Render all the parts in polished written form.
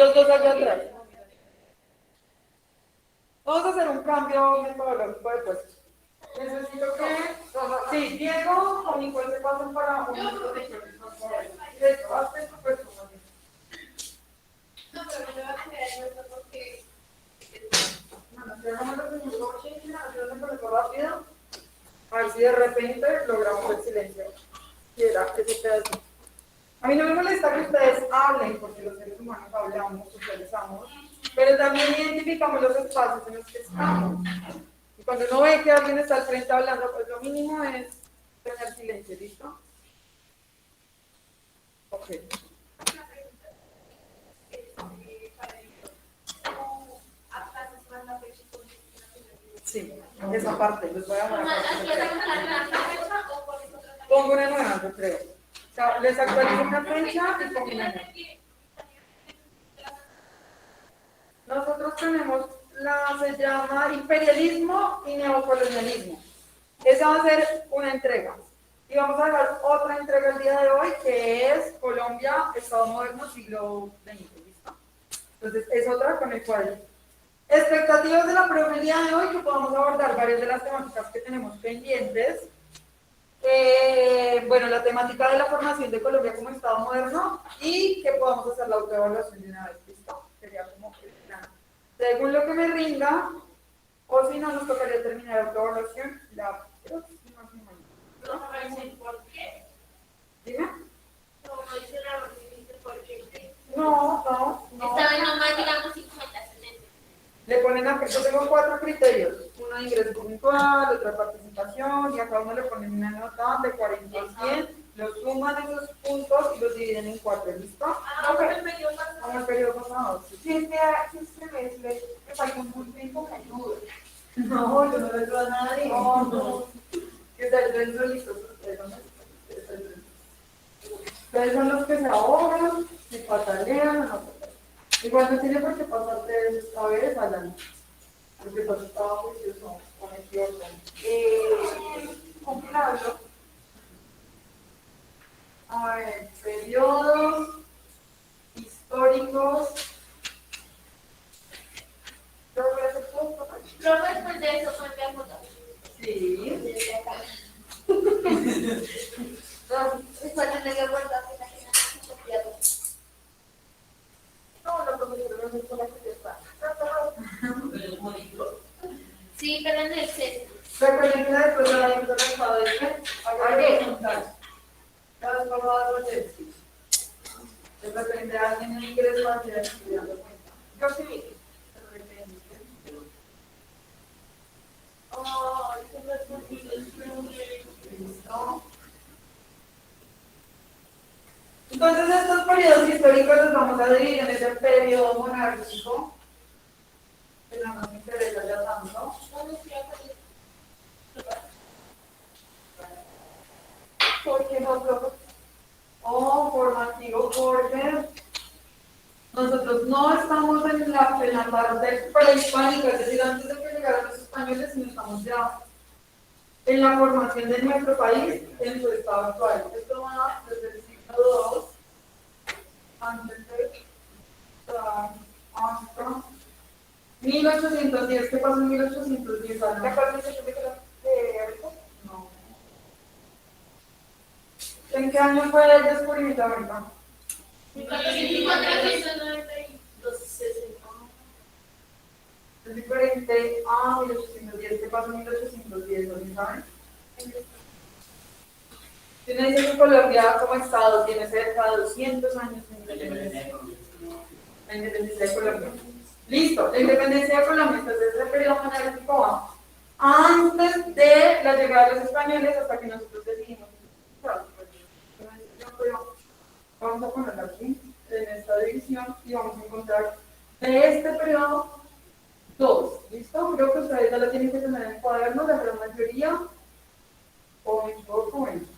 los dos allá atrás. Vamos a hacer un cambio metodológico de puestos. Necesito que, sí, Diego o Nicole se pasen para un minuto de clase, por favor. Listo, hazte tu puesto, María. No, pero me lo va a cambiar el puesto porque... Bueno, cerramos el segundo chisme, ayúdenme con eso rápido. A ver si de repente logramos el silencio. Quiera que se quede así. A mí no me molesta que ustedes hablen, porque los seres humanos hablamos, socializamos, pero también identificamos los espacios en los que estamos. Y cuando uno ve que alguien está al frente hablando, pues lo mínimo es tener silencio, ¿listo? Ok. Sí, esa parte, les voy a marcar. Pongo una nueva, yo creo. O sea, les actualizo una fecha y pongo una nueva. Nosotros tenemos se llama imperialismo y neocolonialismo. Esa va a ser una entrega. Y vamos a dejar otra entrega el día de hoy, que es Colombia, Estado moderno, siglo XX. ¿Listo? Entonces, es otra con el cual. Expectativas de la prueba el día de hoy, que podamos abordar varias de las temáticas que tenemos pendientes. Bueno, la temática de la formación de Colombia como Estado moderno y que podamos hacer la autoevaluación de una vez. ¿Listo? Sería como el plan. Según lo que me rinda, o si no, nos tocaría terminar la autoevaluación la próxima semana. No me dicen por qué. ¿Dime? No me dicen por qué. No. Esta vez nomás digamos 50-70. Le ponen acá, yo tengo 4 criterios, uno de ingreso puntual, otro de participación, y a cada uno le ponen una nota de 40 a 100, los suman esos puntos y los dividen en 4, ¿listo? Como el periodo pasado. Como el periodo pasado. Sí. Si este semestre me falta un buen tiempo, me ayuda. No, yo no le ayudo a nadie. No. Que ustedes son listos, ustedes son los que se ahogan, se patalean, no. Igual no tiene por qué pasarte esta vez allá, ¿no? Porque tú estabas juicioso con el orden. Comprarlo. A ver, periodos históricos. Pero después de eso, pues me acordé. Sí. Después de que guardar no, la profesora no es la que está. Sí, pero en el centro. Recuerden que después de la doctora de que haga preguntas. Cada vez vamos a dar de repente alguien ingresa a hacer estudiando cuenta. Yo sí vi. De repente. Ay, se me olvidó. ¿Listo? Entonces, estos periodos históricos los vamos a dividir en ese periodo monárquico, que no nos interesa ya tanto. Porque nosotros, Formativo, porque nosotros no estamos en la parte prehispánica, es decir, antes de que llegaran los españoles, sino estamos ya en la formación de nuestro país en su estado actual. Esto va desde el siglo II antes de hasta 1810. ¿Qué pasó en 1810? ¿te acuerdas de América? No. ¿En qué año fue el descubrimiento de América? 1492. Es diferente a 1810. ¿Qué pasó en 1810? ¿Alguien sabe? Tiene dice que Colombia como Estado tiene cerca de 200 años de independencia. La independencia de Colombia. Listo, la independencia de Colombia, entonces ese periodo monárquico va antes de la llegada de los españoles hasta que nosotros decidimos. Vamos a ponerlo aquí, en esta división, y vamos a encontrar de este periodo 2. ¿Listo? Creo que ustedes ya lo tienen que tener en el cuaderno, la gran mayoría, o en documento.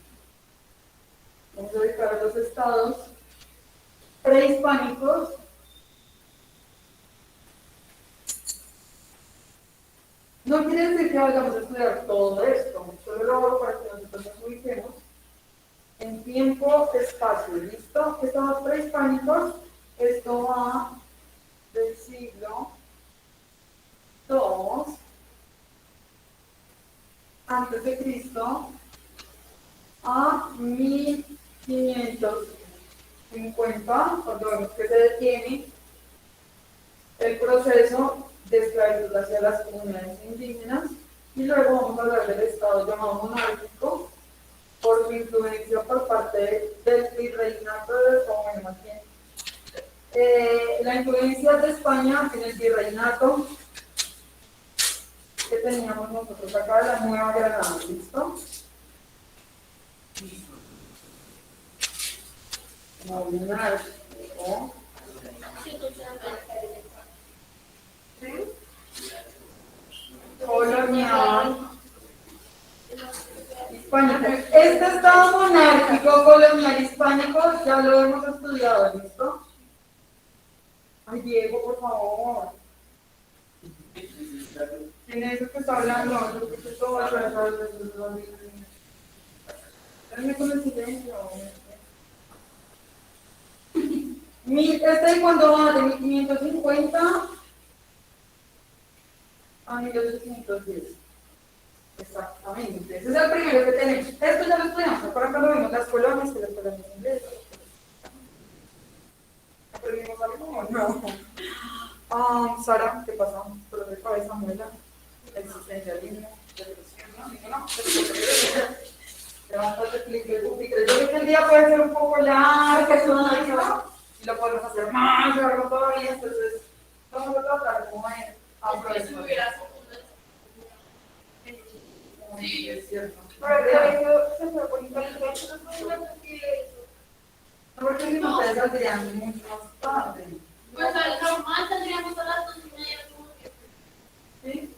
Vamos a dedicar a los estados prehispánicos. No quiere decir que vayamos a estudiar todo esto, solo lo hago para que nosotros nos ubiquemos en tiempo, espacio. ¿Listo? Estados prehispánicos, esto va antes de Cristo a 1550, cuando vemos que se detiene el proceso de esclavitud hacia las comunidades indígenas, y luego vamos a hablar del estado llamado monárquico por su influencia por parte del virreinato de España, más bien. La influencia de España en el virreinato que teníamos nosotros acá, la Nueva Granada, ¿listo? Monárquico. ¿Sí? Colonial. Hispánico. Este estado monárquico, colonial, hispánico, ya lo hemos estudiado, ¿listo? Ay, Diego, por favor. ¿Quién es el que está hablando? Déjame con el silencio. Cuando va de 1550 a 1810. Exactamente. Ese es el primero que tenemos. Esto ya lo estudiamos. Por ejemplo, vemos las colonias, que las colonias inglesas. ¿Aprendimos algo o no? Sara, ¿qué pasa? Dolor de cabeza, muela, existencialismo, depresión, ¿no? Levántate, clic, yo creo que el día puede ser un poco largo, y lo podemos hacer más largo todavía, entonces vamos a tratar como de aprovechar. Sí, es cierto. Porque si no ustedes saldrían mucho más tarde. Pues al normal tendríamos a las 2:30 como que. ¿Sí?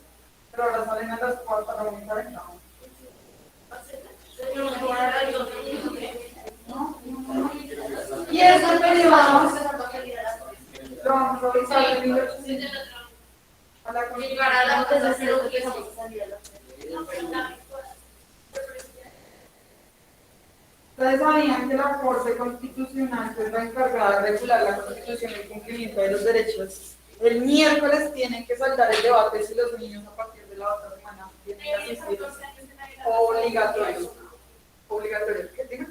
Pero ahora salen a las 4 de la tarde. Y eso derivamos lo vamos a revisar de 1800 a la Ustedes sabían que la Corte Constitucional, que es la encargada de regular la Constitución y el cumplimiento de los derechos, el miércoles tienen que saldar el debate si los niños a partir de la otra semana tienen que asistir. Obligatorio. Obligatorio. ¿Qué digo?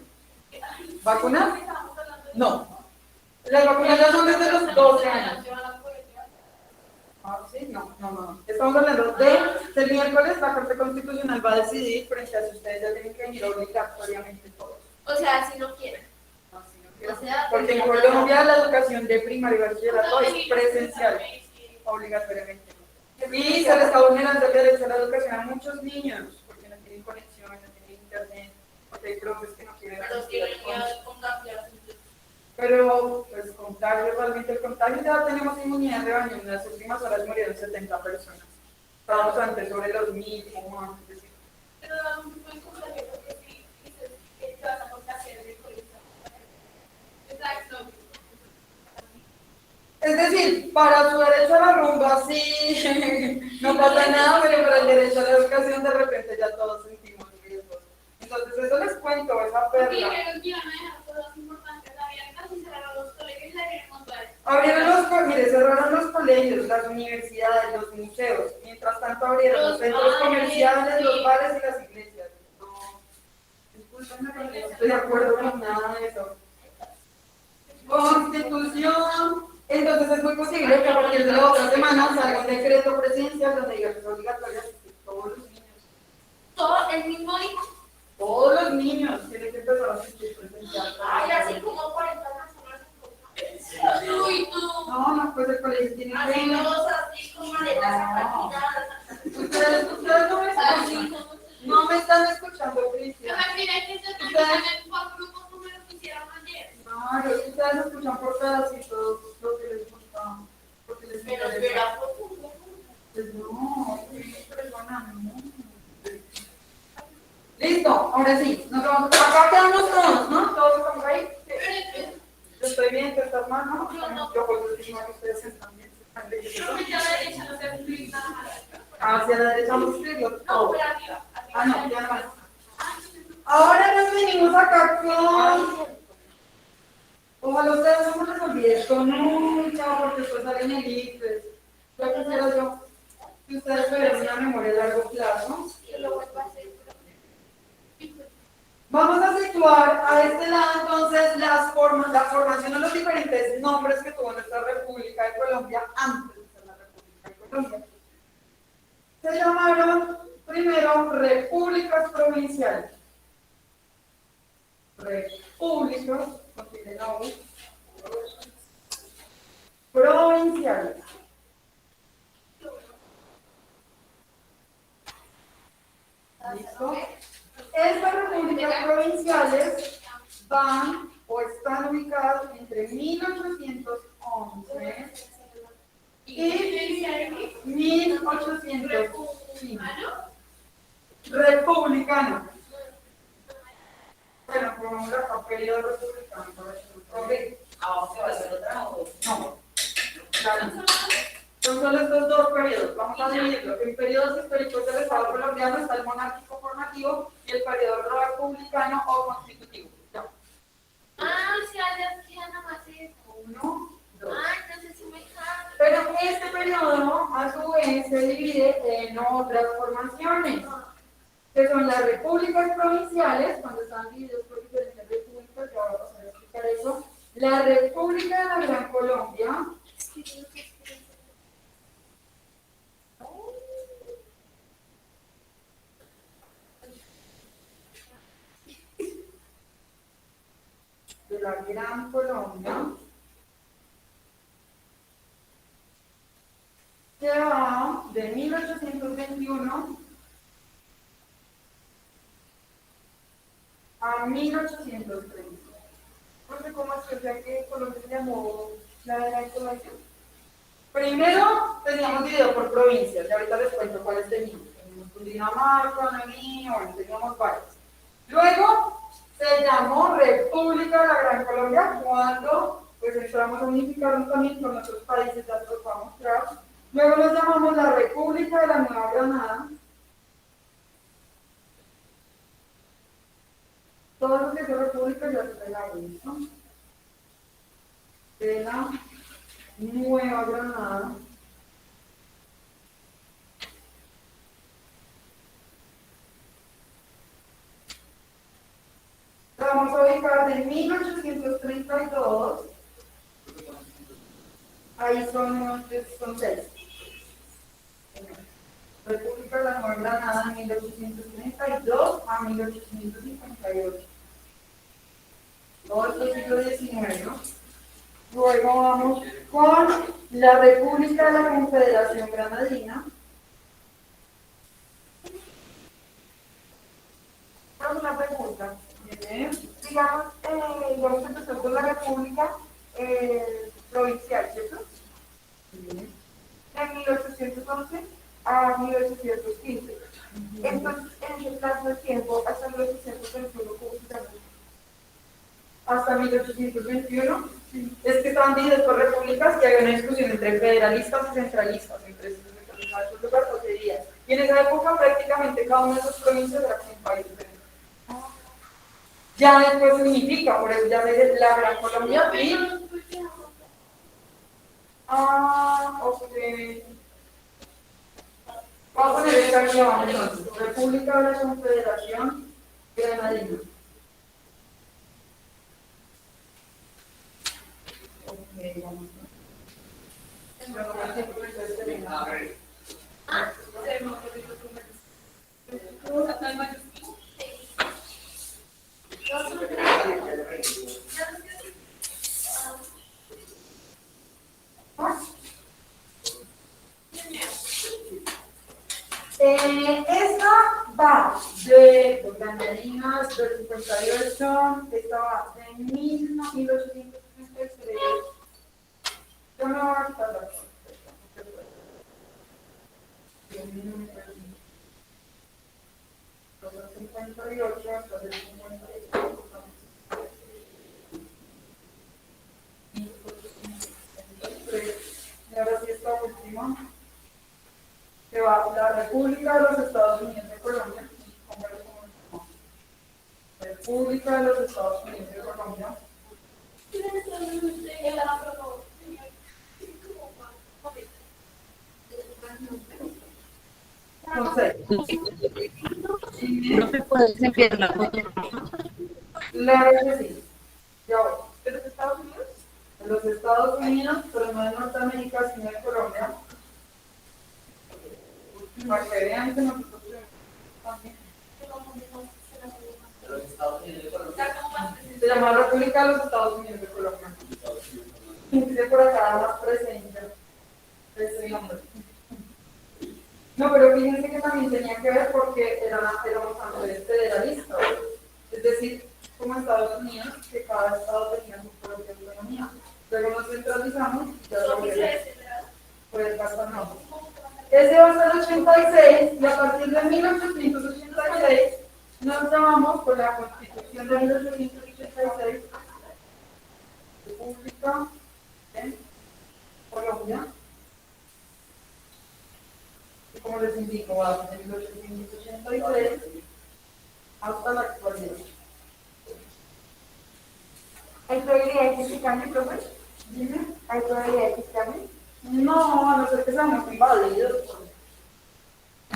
¿Vacunas? No. Las vacunas ya son desde los 12 años. Sí, no. Estamos hablando del miércoles, la Corte Constitucional va a decidir frente a si ustedes ya tienen que venir obligatoriamente todos. O sea, si no quieren. No, si no quieren. Porque en Colombia la educación de primaria y bachillerato es presencial, obligatoriamente. Y se les está vulnerando el derecho a la educación a muchos niños, porque no tienen conexión, no tienen internet, porque hay profes que no quieren asistir al colegio. Pero, pues, realmente el contagio, ya tenemos inmunidad de rebaño. En las últimas horas murieron 70 personas. Estábamos antes sobre los 1000, como antes. Pero no se puede contagiar porque si dices que te vas a contagiar en el colegio. Exacto. Es decir, para su derecho a la rumba, sí, no pasa nada, pero para el derecho a la educación, de repente ya todos sentimos riesgos. Entonces, eso les cuento, esa perla. Dijeron que iban a dejar cosas importantes abiertas y cerraron los colegios y la queremos ver. Cerraron los colegios, las universidades, los museos. Mientras tanto, abrieron los centros comerciales, los bares y las iglesias. No, discúlpenme, no estoy de acuerdo con nada de eso. Constitución. Entonces es muy posible que a partir de la otra semana salga un decreto presidencial donde diga que es obligatorio asistir todos los niños. ¿Todo el mismo día? Todos los niños tienen que empezar a asistir presencial. Ay, así como 40 personas. Uy, tú. No, pues el colegio tiene que... Así todos así con maletas Ustedes no me están escuchando, Cristian. Mira que se terminan en 4 grupos como lo que hicieron ayer. Claro, ustedes escuchan por pedacitos lo que les gusta, porque les Pero interesa. espera, poco. Pues no, perdona, no. Listo, ahora sí, nos vamos. Acá quedamos todos, ¿no? Todos estamos ahí. Yo estoy bien, ¿tú estás mal, no? Yo puedo decir que ustedes están bien. Hacia la derecha no se escribe nada más. Hacia la derecha vamos a escribirlo No, todo. pero arriba. No, ya no. Ahora nos venimos acá con... Ojalá ustedes no me les olvide esto nunca, porque después salen en el ICFES. Yo quisiera que ustedes tuvieran una memoria a largo plazo. Yo lo vuelvo a hacer. Vamos a situar a este lado entonces la formación de los diferentes nombres que tuvo nuestra República de Colombia antes de ser la República de Colombia. Se llamaron primero repúblicas provinciales. Repúblicas, contiene la U, provinciales. ¿Listo? Estas repúblicas provinciales van o están ubicadas entre 1811 y 1805. Republicano. Bueno, pongamos acá periodo republicano. ¿Abajo va a ser otra o? No. Claro. Son solo estos dos periodos. Vamos a dividirlo. En periodos históricos del Estado colombiano está el monárquico formativo y el periodo republicano o constitutivo. Ya. O sea, ya queda nada más eso. 1, 2. Entonces sí me cabe. Pero este periodo, a su vez, se divide en otras formaciones, que son las repúblicas provinciales, cuando están divididos por diferentes repúblicas, ya vamos a explicar eso. La República de la Gran Colombia, de la Gran Colombia, que va de 1821 a 1830. No sé cómo es que Colombia se llamó la Gran Colombia. Primero teníamos dividido por provincias, y ahorita les cuento cuáles teníamos. Teníamos Cundinamarca, Nariño, bueno, teníamos varios. Luego se llamó República de la Gran Colombia cuando pues entramos a unificarnos también con otros países, ya se los voy a mostrar. Luego nos llamamos la República de la Nueva Granada. Todo lo que es república ya se la hizo. De la Nueva Granada. La vamos a ubicar de 1832. Ahí son 6. República de la Nueva Granada, 1832 a 1858. Todo esto siglo XIX, ¿no? Luego vamos con la República de la Confederación Granadina. Tengo una pregunta. Bien. Digamos, vamos a empezar con la República Provincial, ¿cierto? Bien. De 1811 a 1815. Entonces, en ese plazo de tiempo, hasta 1821, ¿cómo se llama? Hasta 1821, es que estaban divididos por repúblicas y había una discusión entre federalistas y centralistas, entre esos lugares o días. Y en esa época prácticamente cada una de esas provincias era como un país diferente. Ya después se unifica, por eso ya ves la Gran Colombia y... ok. Vamos a poner esta aquí abajo entonces. República de la Confederación Granadina. Ok, vamos esta va de Granadinas del 58, esta va de 1833. Yo no voy a quitar la cosa. Los 58 hasta el 58. Y ahora sí esta última, que va la República de los Estados Unidos de Colombia. República de los Estados Unidos de Colombia. Entonces, No me puedes enviar la foto. Claro que sí. Ya voy. ¿De los Estados Unidos? En los Estados Unidos, pero no de Norteamérica, sino de Colombia. Para que vean que nosotros también. De los Estados Unidos de Colombia. Se llama República de los Estados Unidos de Colombia. Dice por acá más presencia de ese nombre. No, pero fíjense que también tenía que ver porque éramos antes federalistas. Es decir, como Estados Unidos, que cada estado tenía su propia autonomía. Luego nos centralizamos y ya lo veremos. Pues bastante. Ese va a ser 86 y a partir de 1886 nos llamamos por la Constitución de 1886 República de Colombia. Y como les indico, va desde 1886 hasta la actualidad. ¿Hay probabilidad de que se cambie, profe? Dime. ¿Hay probabilidad de que se cambie? No, a no ser que seamos invadidos.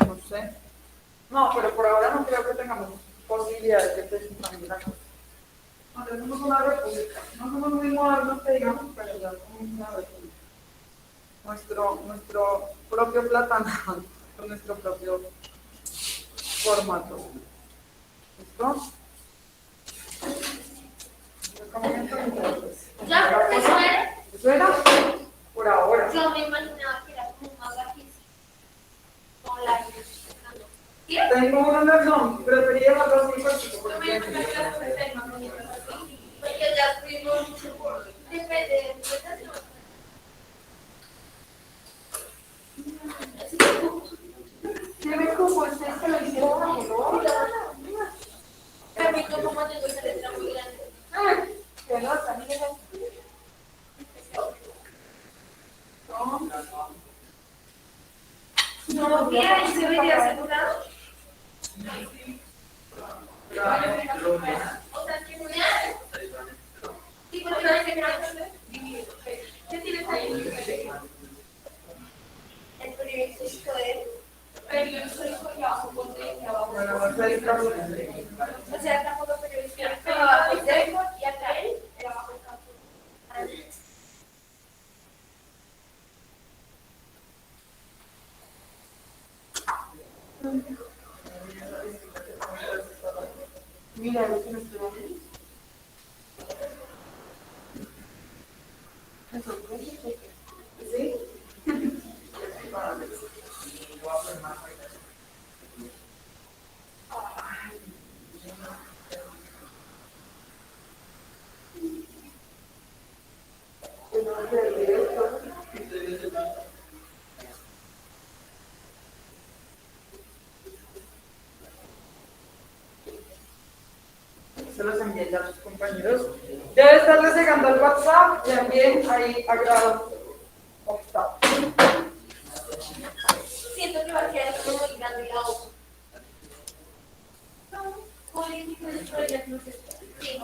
No sé. No, pero por ahora no creo que tengamos posibilidades de que se cambie la cosa. Nosotros somos una república. No somos muy modernos, que digamos, pero ya somos una república. Nuestro propio platanal, con nuestro propio formato. ¿Listo? Ya, porque eso era. Eso era por ahora. Yo me imaginaba que era como un magajín. Con la ¿qué? Tengo una razón, prefería dejarlo así cortito, Yo me porque imagino que las cosas eran más bonitas así. Porque ya tuvimos mucho por. Depende de interpretación. Se ve como ustedes que lo hicieron a color. Pero mi como tengo esa letra muy grande. Que no, también es No, mira, ahí se vería asegurado. O sea, que muy sí, porque no hay que ¿qué tienes ahí? El periódico histórico. Periódico histórico y abajo, ponte y abajo. bueno, va a ser la O sea, acá pongo periódico histórico y acá él, y abajo está. Mira, lo que nos quedó. ¿Sí? Se los envié ya a sus compañeros. Debe estarles llegando al WhatsApp, también ahí agrado. Siento que va a quedar como muy grande la hoja. No, político de historia, no sé. Sí.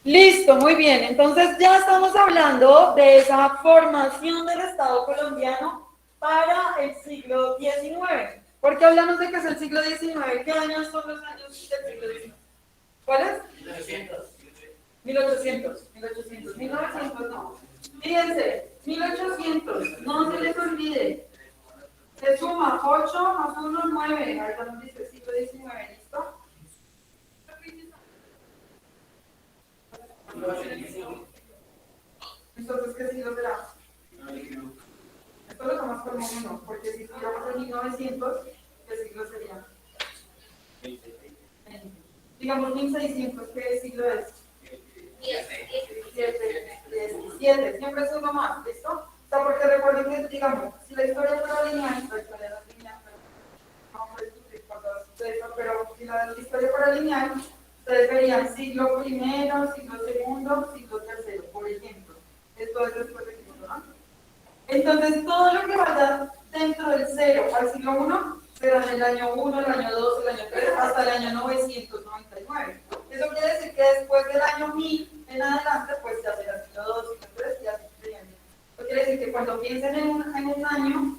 Listo, muy bien. Entonces ya estamos hablando de esa formación del Estado colombiano para el siglo XIX. ¿Por qué hablamos de que es el siglo XIX? ¿Qué años son los años del siglo XIX? ¿Cuáles? 1800, 1900, no. Fíjense, 1800, no se les olvide. Se suma 8 más 1, 9. Ahorita nos dice siglo XIX, ¿listo? Entonces, ¿qué siglo será? Esto lo tomas como uno, porque si estuviéramos en 1900, ¿qué siglo sería? Digamos 1600, ¿qué siglo es? 17, siempre es uno más, ¿listo? O sea, porque recuerden que, digamos, si la historia fuera lineal, la historia no es lineal, pero si la historia fuera lineal, ustedes verían siglo primero, siglo segundo, siglo tercero, por ejemplo. Esto es después de Cristo, ¿no? Entonces, todo lo que vaya dentro del 0 al siglo 1 serán el año 1, el año 2, el año 3, hasta el año 999. Eso quiere decir que después del año 1000 en adelante, pues ya será siglo 2, siglo 3 y así sucesivamente. Eso quiere decir que cuando piensen en un año,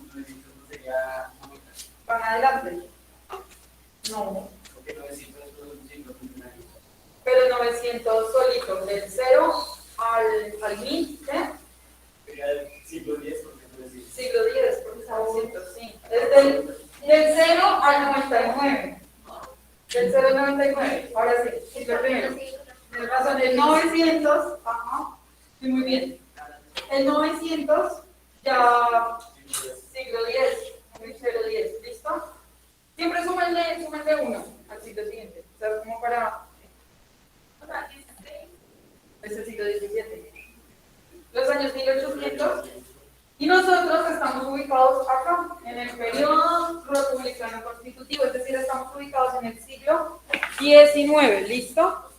van adelante. No. Pero 900 solitos, del 0 al 1000, ¿qué? Siglo X, porque no decir. Siglo X, porque está 200, sí. Del 0 al 99. Del 0 al 99. Ahora sí, siglo primero. Tienes razón, el 900, ajá, sí, muy bien. El 900, ya siglo X, siglo X, ¿listo? Siempre súmenle 1 al siglo siguiente. O sea, como para. Es el siglo XVII. Los años 1800. Y nosotros estamos ubicados acá, en el periodo republicano constitutivo, es decir, estamos ubicados en el siglo XIX, ¿listo?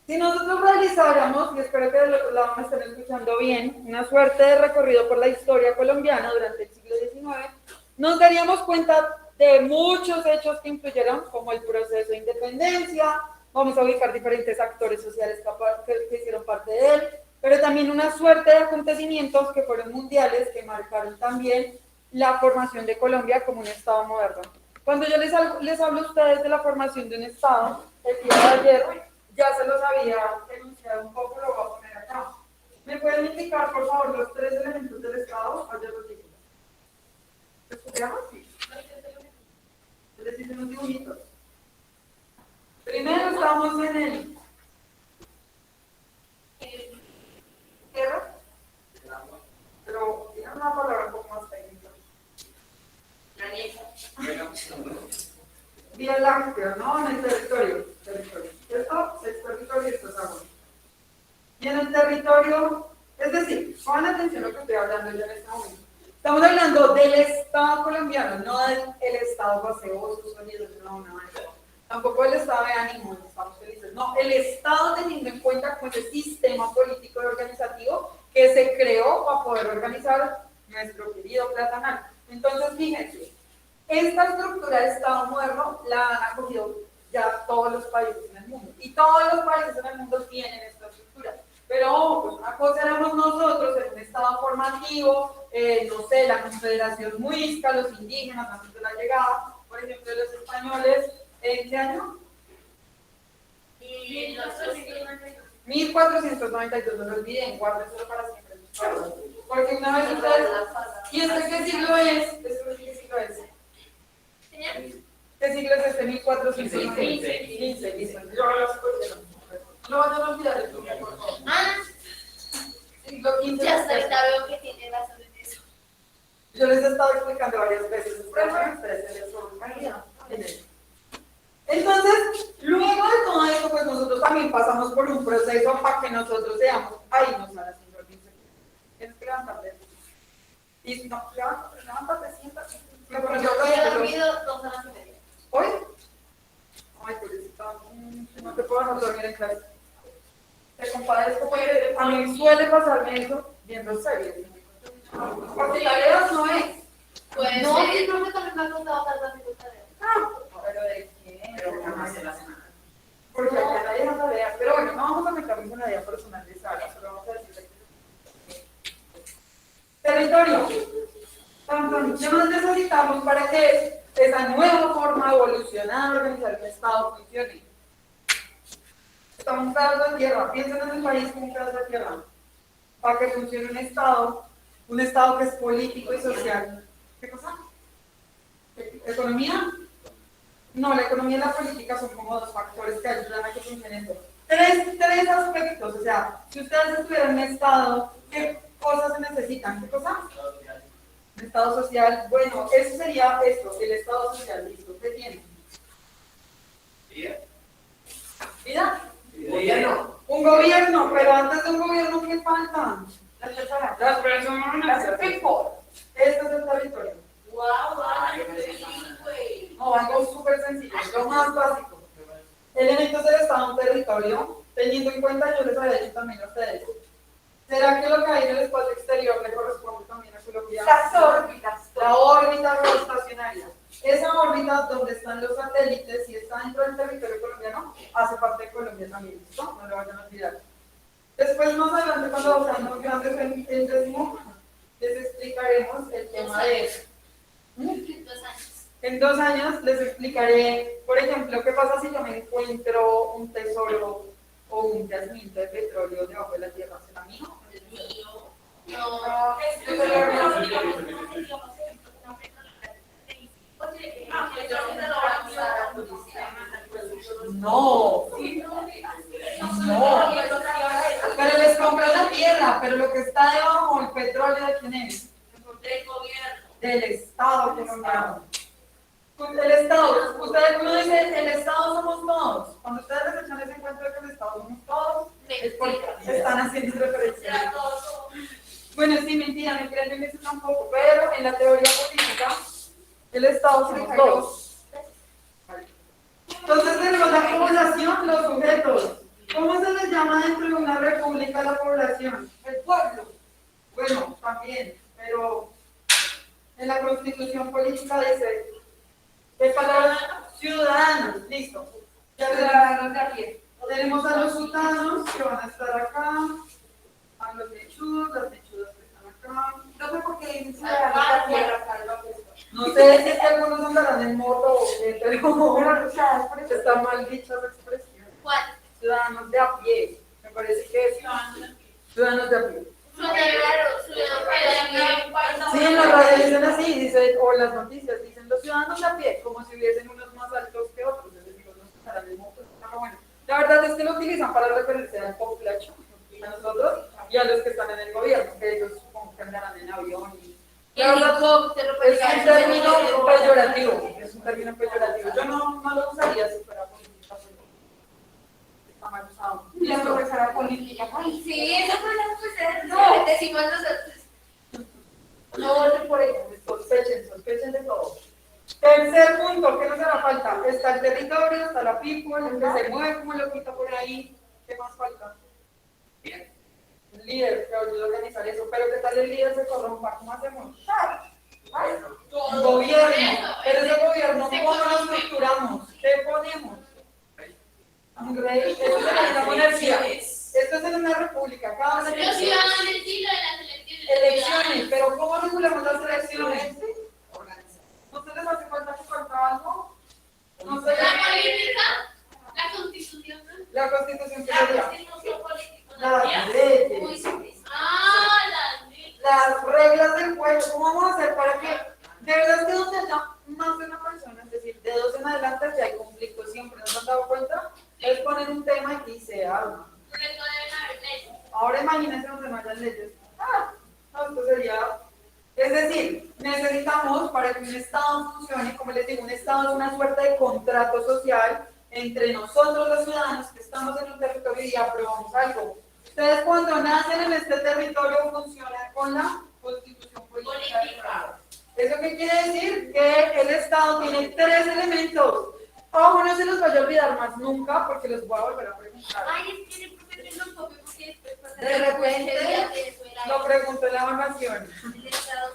Si nosotros realizáramos, y espero que del otro lado me estén escuchando bien, una suerte de recorrido por la historia colombiana durante el siglo XIX, nos daríamos cuenta de muchos hechos que influyeron, como el proceso de independencia, vamos a ubicar diferentes actores sociales que hicieron parte de él, pero también una suerte de acontecimientos que fueron mundiales, que marcaron también la formación de Colombia como un Estado moderno. Cuando yo les hablo a ustedes de la formación de un Estado, el día de ayer ya se los había enunciado un poco, lo voy a poner acá. ¿Me pueden indicar, por favor, los 3 elementos del Estado? Ayer los dije. ¿Estudiamos? Sí. Les hice unos dibujitos. Primero estamos en el tierra, pero tiene una palabra un poco más técnica. Vía láctea, ¿no? En el territorio. Esto es territorio y esto es agua. Y en el territorio, es decir, pongan atención a lo que estoy hablando yo en este momento. Estamos hablando del Estado colombiano, no del Estado gaseoso, sonidos, no, nada de eso. Tampoco el estado de ánimo, estamos felices. No, el Estado teniendo en cuenta como ese sistema político y organizativo que se creó para poder organizar nuestro querido platanal. Entonces, fíjense, esta estructura de Estado moderno la han acogido ya todos los países en el mundo. Y todos los países en el mundo tienen esta estructura. Pero pues una cosa éramos nosotros en un Estado formativo, no sé, la Confederación Muisca, los indígenas antes de la llegada, por ejemplo, los españoles. ¿En qué año? 1492, no lo olviden, guárdenselo para siempre. Porque una vez ustedes. ¿Y este qué siglo es? ¿Qué siglo es? ¿Qué siglo es este? 1415. Listo. Yo lo escuché. No vayan a olvidar el siglo, por favor. Siglo XV. Ya hasta ahorita veo que tiene razón en eso. Yo les he estado explicando varias veces. Ustedes se les olvida. Entonces, luego de todo esto, pues nosotros también pasamos por un proceso para que nosotros seamos, ahí nos van haciendo el pincel. Tienes que levantarte. Y no, levántate, siéntate. Yo he dormido 2 horas y media. ¿Hoy? Ay, pobrecita, no te puedo dejar dormir en clase. Te compadezco porque a mí suele pasarme eso viendo series. Porque tareas no es. Pues no, sí, creo que también me ha contado tantas tareas. Pero de quién. Pero jamás en la semana. Porque acá nadie deja tareas. Pero bueno, no vamos a meternos en la vida personal de Sara, solo vamos a decirle que. Territorio. ¿Qué más necesitamos para que esa nueva forma evolucionada de organizar el Estado funcione? Estamos un pedazo de tierra. Piensen en el país como un pedazo de tierra. Para que funcione un Estado que es político y social. ¿Qué cosa? ¿Economía? No, la economía y la política son como 2 factores que ayudan a que funcione esto. Tres aspectos. O sea, si ustedes estuvieran en un Estado, ¿qué cosas se necesitan? ¿Qué cosa? Un Estado social. Bueno, eso sería esto, el Estado social. ¿Listo? ¿Qué tiene? ¿Vida? Gobierno. Un gobierno, pero antes de un gobierno, ¿qué faltan? Las personas, las people. Esto es el territorio. Wow, No, algo súper sencillo, lo más básico. Elementos del Estado en territorio, teniendo en cuenta, yo les había dicho también a ustedes, ¿Será que lo que hay en el espacio exterior le corresponde también a Colombia? Las órbitas. La órbita geoestacionaria. Esa órbita donde están los satélites y está dentro del territorio colombiano, hace parte de Colombia también, ¿listo? No lo vayan a olvidar. Después, más adelante, cuando seamos grandes en el décimo, les explicaremos el tema de eso. En 2 años les explicaré, por ejemplo, qué pasa si yo me encuentro un tesoro o un yacimiento de petróleo debajo de la tierra. ¿Será mío? No, No, no, pero les compran la tierra, pero lo que está debajo, el petróleo, ¿de quién es? del gobierno. Del Estado colombiano. El Estado, ustedes uno dice, el Estado somos todos. Cuando ustedes les echan ese encuentro de que el Estado somos todos, es porque están haciendo referencia. Bueno, sí, mentira, no creen en eso tampoco, pero en la teoría política, el Estado somos todos. Entonces tenemos la población, los sujetos. ¿Cómo se les llama dentro de una república la población? El pueblo. Bueno, también, pero en la constitución política dice, ¿qué palabra? Ciudadanos, listo. Ya Ciudadanos de a pie. tenemos a los sultanos que van a estar acá, a los mechudos, las mechudas que están acá. No sé por qué dicen ciudadanos de a pie. No sé si es que algunos andarán en moto o qué, pero Pero, o sea, es por eso. está mal dicha esa expresión. ¿Cuál? Ciudadanos de a pie, me parece que es ciudadanos de a pie. Sí, en la radio dicen así, dice, o las noticias dicen los ciudadanos de a pie, como si hubiesen unos más altos que otros, es decir, unos que estarán en motos. Pero bueno, la verdad es que lo utilizan para referirse al populacho, a nosotros y a los que están en el gobierno, que ellos supongo que andarán en avión y... La verdad, es un término peyorativo, es un término peyorativo. Yo no lo usaría si fuera política, pero está mal usado. Y la profesora política. Ay, Sí, eso fue la profesora. No, decimos nosotros. No voten por ello, sospechen de todo. Tercer punto, ¿qué nos hará falta? Está el territorio, está la people, el que se mueve como loquito por ahí. ¿Qué más falta? El líder que ayuda a organizar eso, pero ¿qué tal el líder se corrompa? ¿Cómo hacemos? El gobierno, pero ese gobierno, ¿cómo lo estructuramos? ¿Qué ponemos? Un rey, esto es una monarquía, esto es en una república, cada una Los ciudadanos del siglo de las elecciones. elecciones, pero ¿cómo regulamos las elecciones? ¿No se les hace falta que falta algo? No sé. La política, la constitución. La constitución que La sería constitución política. las leyes, Las leyes. las reglas del juego. ¿Cómo vamos a hacer para que, de verdad que donde haya más de una persona, es decir, de 2 en adelante, ya hay conflictos siempre, ¿no se han dado cuenta? Es poner un tema y se arma. Por eso deben haber leyes. Ahora imagínense donde no haya leyes. No, esto sería... Es decir, necesitamos para que un Estado funcione, como les digo, un Estado es una suerte de contrato social entre nosotros los ciudadanos que estamos en un territorio y aprobamos algo. Ustedes cuando nacen en este territorio funcionan con la Constitución Política. ¿Eso qué quiere decir? Que el Estado tiene 3 elementos. Ojo, no se los vaya a olvidar más nunca porque los voy a volver a preguntar. Ay, es que el profesor no copia porque después pasa De repente lo lo pregunto en la evaluación. El Estado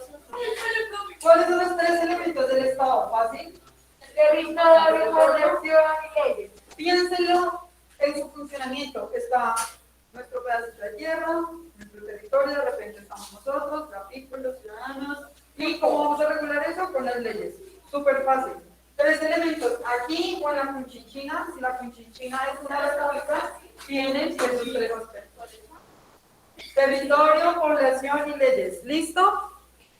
¿Cuáles son los 3 elementos del Estado? ¿Fácil? territorio, población y leyes. Piénsenlo en su funcionamiento. Está nuestro pedacito de tierra, nuestro territorio, de repente estamos nosotros, la people, los ciudadanos. ¿Y cómo vamos a regular eso? Con las leyes. Súper fácil. 3 elementos. Aquí o en la Conchinchina, si la Conchinchina es una república, tienen esos 3 aspectos. Territorio, población y leyes. ¿Listo?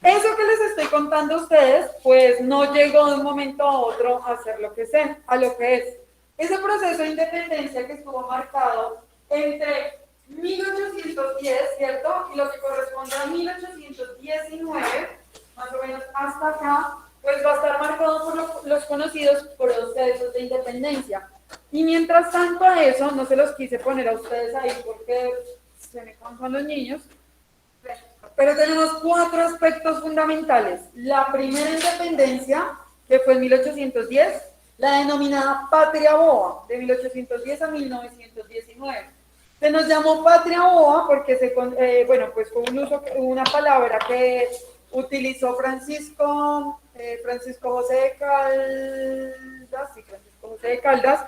Eso que les estoy contando a ustedes, pues no llegó de un momento a otro a ser lo que sea, a lo que es. Ese proceso de independencia que estuvo marcado entre 1810, ¿cierto? Y lo que corresponde a 1819, más o menos hasta acá, pues va a estar marcado por los conocidos procesos de independencia. Y mientras tanto a eso, no se los quise poner a ustedes ahí porque se me cansan los niños, pero tenemos 4 aspectos fundamentales. La primera independencia, que fue en 1810, la denominada Patria Boba, de 1810 a 1919. Se nos llamó patria boba porque bueno, pues fue una palabra que utilizó Francisco José de Caldas, sí, Francisco José de Caldas,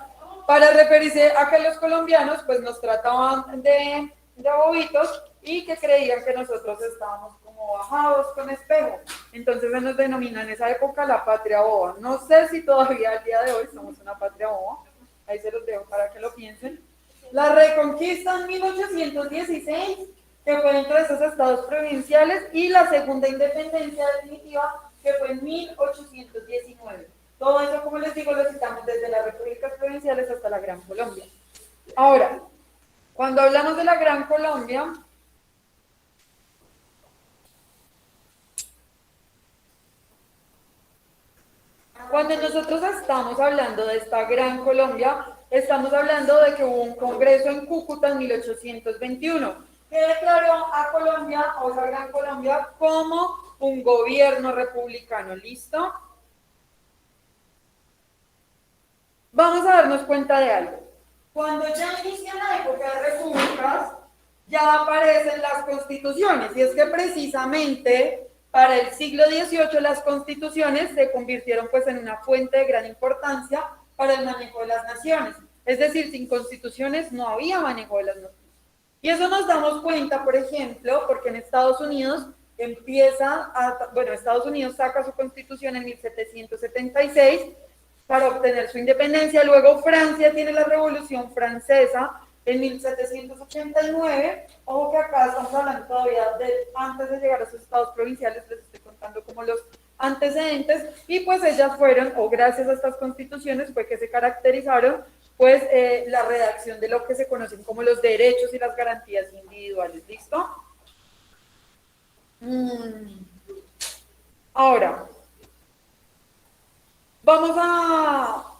para referirse a que los colombianos pues nos trataban de bobitos y que creían que nosotros estábamos como bajados con espejo. Entonces se nos denominó en esa época la patria boba. No sé si todavía al día de hoy somos una patria boba. Ahí se los dejo para que lo piensen. La Reconquista en 1816, que fue dentro de esos estados provinciales, y la segunda independencia definitiva, que fue en 1819. Todo eso, como les digo, lo citamos desde las repúblicas provinciales hasta la Gran Colombia. Ahora, cuando hablamos de la Gran Colombia, cuando nosotros estamos hablando de esta Gran Colombia, estamos hablando de que hubo un congreso en Cúcuta en 1821 que declaró a Colombia, o esa Gran Colombia, como un gobierno republicano. ¿Listo? Vamos a darnos cuenta de algo. Cuando ya inicia la época de repúblicas, ya aparecen las constituciones, y es que precisamente para el siglo XVIII las constituciones se convirtieron pues en una fuente de gran importancia para el manejo de las naciones. Es decir, sin constituciones no había manejo de las naciones. Y eso nos damos cuenta, por ejemplo, porque en Estados Unidos Estados Unidos saca su constitución en 1776 para obtener su independencia. Luego Francia tiene la Revolución Francesa en 1789, ojo que acá estamos hablando todavía de antes de llegar a esos estados provinciales, les estoy contando como los antecedentes, y pues ellas fueron, o gracias a estas constituciones, fue que se caracterizaron pues la redacción de lo que se conocen como los derechos y las garantías individuales. ¿Listo? Ahora, vamos a...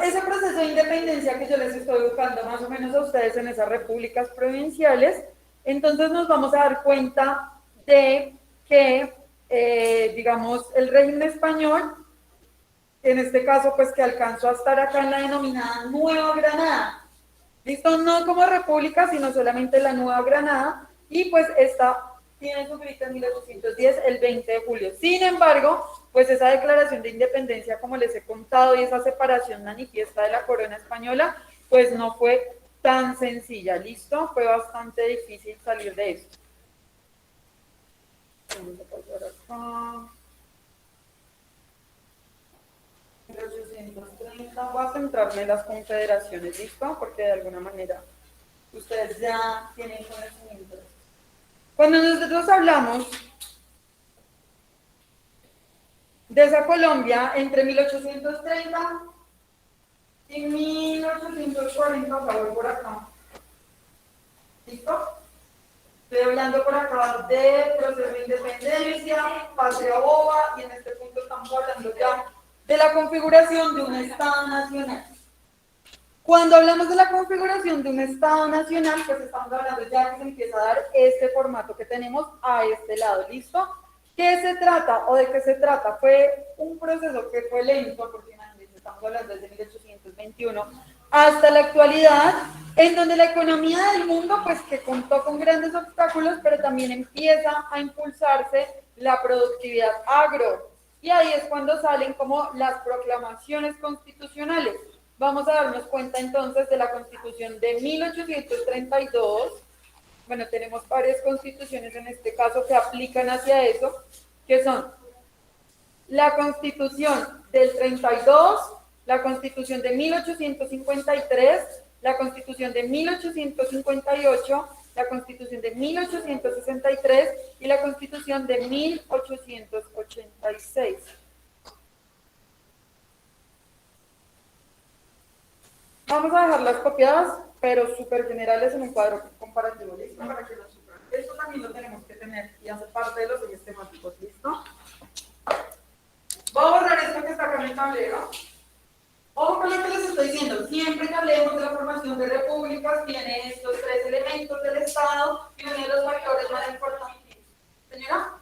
Ese proceso de independencia que yo les estoy buscando más o menos a ustedes en esas repúblicas provinciales, entonces nos vamos a dar cuenta de que, digamos, el régimen español, en este caso, pues que alcanzó a estar acá en la denominada Nueva Granada, ¿listo? No como república, sino solamente la Nueva Granada, y pues esta tiene su grito en 1810, el 20 de julio. Sin embargo, pues esa declaración de independencia, como les he contado, y esa separación manifiesta de la corona española, pues no fue tan sencilla, ¿listo? Fue bastante difícil salir de esto. Vamos a pasar acá. 1830, voy a centrarme en las confederaciones, ¿listo? Porque de alguna manera ustedes ya tienen conocimiento. Cuando nosotros hablamos de esa Colombia entre 1830 y 1840, voy por acá. ¿Listo? Estoy hablando por acá de proceso de independencia, patria boba, y en este punto estamos hablando ya de la configuración de un Estado nacional. Cuando hablamos de la configuración de un Estado nacional, pues estamos hablando ya que se empieza a dar este formato que tenemos a este lado, ¿listo? ¿Qué se trata o de qué se trata? Fue un proceso que fue lento, porque estamos hablando desde 1821 hasta la actualidad, en donde la economía del mundo, pues que contó con grandes obstáculos, pero también empieza a impulsarse la productividad agro. Y ahí es cuando salen como las proclamaciones constitucionales. Vamos a darnos cuenta entonces de la Constitución de 1832. Bueno, tenemos varias constituciones en este caso que aplican hacia eso, que son la Constitución del 32, la Constitución de 1853, la Constitución de 1858, la Constitución de 1863 y la Constitución de 1886. Vamos a dejarlas copiadas, pero súper generales en un cuadro comparativo, ¿listo? Para que lo superen. Esto también lo tenemos que tener y hace parte de los ejes temáticos, ¿listo? Voy a borrar esto que está acá en el tablero. Ojo con lo que les estoy diciendo. Siempre que hablemos de la formación de repúblicas, tiene estos tres elementos del Estado y uno de los factores más importantes. Señora,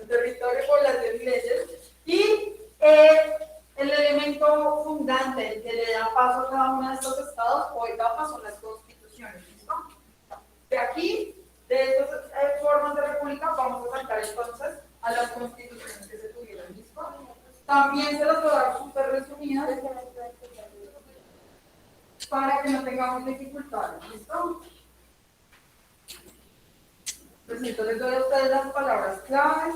territorio, población y leyes. Y el elemento fundante que le da paso a cada uno de estos estados o etapas son las constituciones, ¿listo? De aquí, de estas formas de república, vamos a saltar entonces a las constituciones que se tuvieron, ¿listo? También se las voy a dar súper resumidas para que no tengamos dificultades, ¿listo? Entonces les doy a ustedes las palabras claves.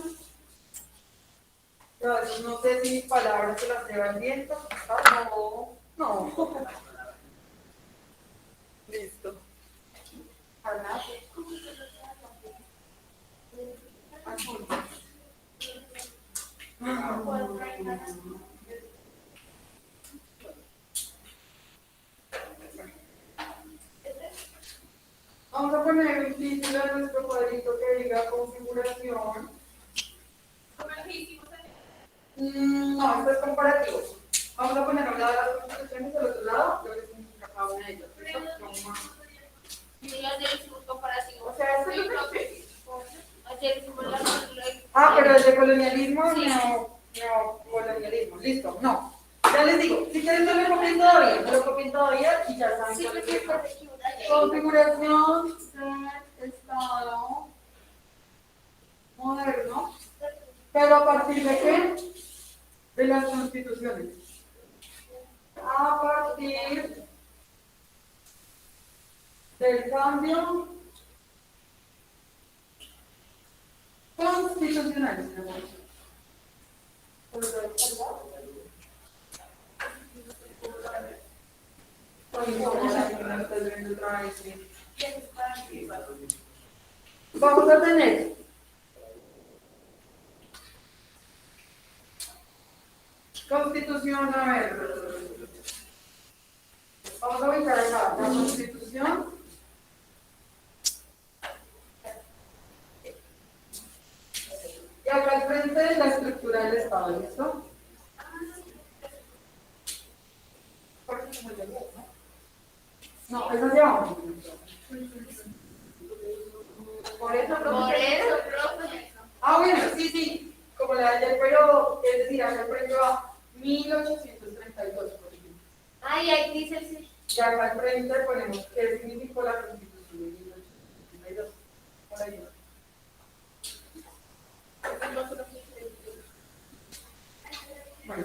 Yo a veces no sé si mis palabras se las lleva el viento. No, no. Listo. Vamos a poner un título en nuestro cuadrito que diga configuración. No, esto es comparativo. Vamos a poner a un lado las constituciones, al otro lado lo que significa cada una de ellas. O sea, esto es lo que Pero el de colonialismo, neocolonialismo, listo, no. Ya les digo, si quieren no me lo copien todavía y ya saben cuál es. Configuración del Estado moderno, pero a partir de qué? De las constituciones. A partir del cambio constitucional. Vamos a tener constitución, a ver, vamos a ubicar acá la constitución. Y acá al frente la estructura del Estado, ¿listo? No, esa hacia abajo. Por eso, profe. bueno, sí, como la de ayer, pero es decir, acá el frente va 1832, por ejemplo. Ay, ahí dice el sí. Y acá al frente ponemos qué significó la Constitución de 1832. Por ahí va. Bueno,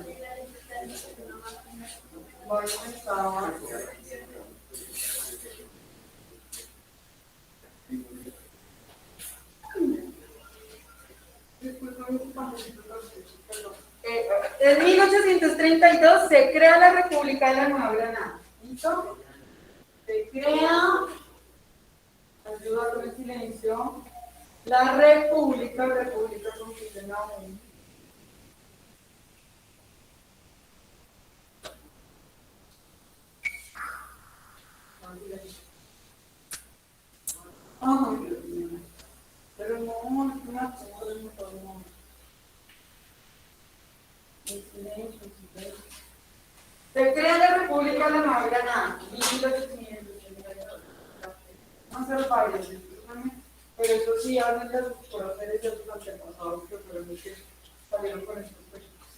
voy a empezar. En 1832 se crea la República de la Nueva Granada. ¿Listo? Se crea, ayuda con el silencio, la República consiste en la U. Pero no, se crea la República de la Nueva Granada, 1800. Vamos a hacer varios, pero eso sí, hablan de los próceres de los antepasados que fueron los que salieron con estos proyectos.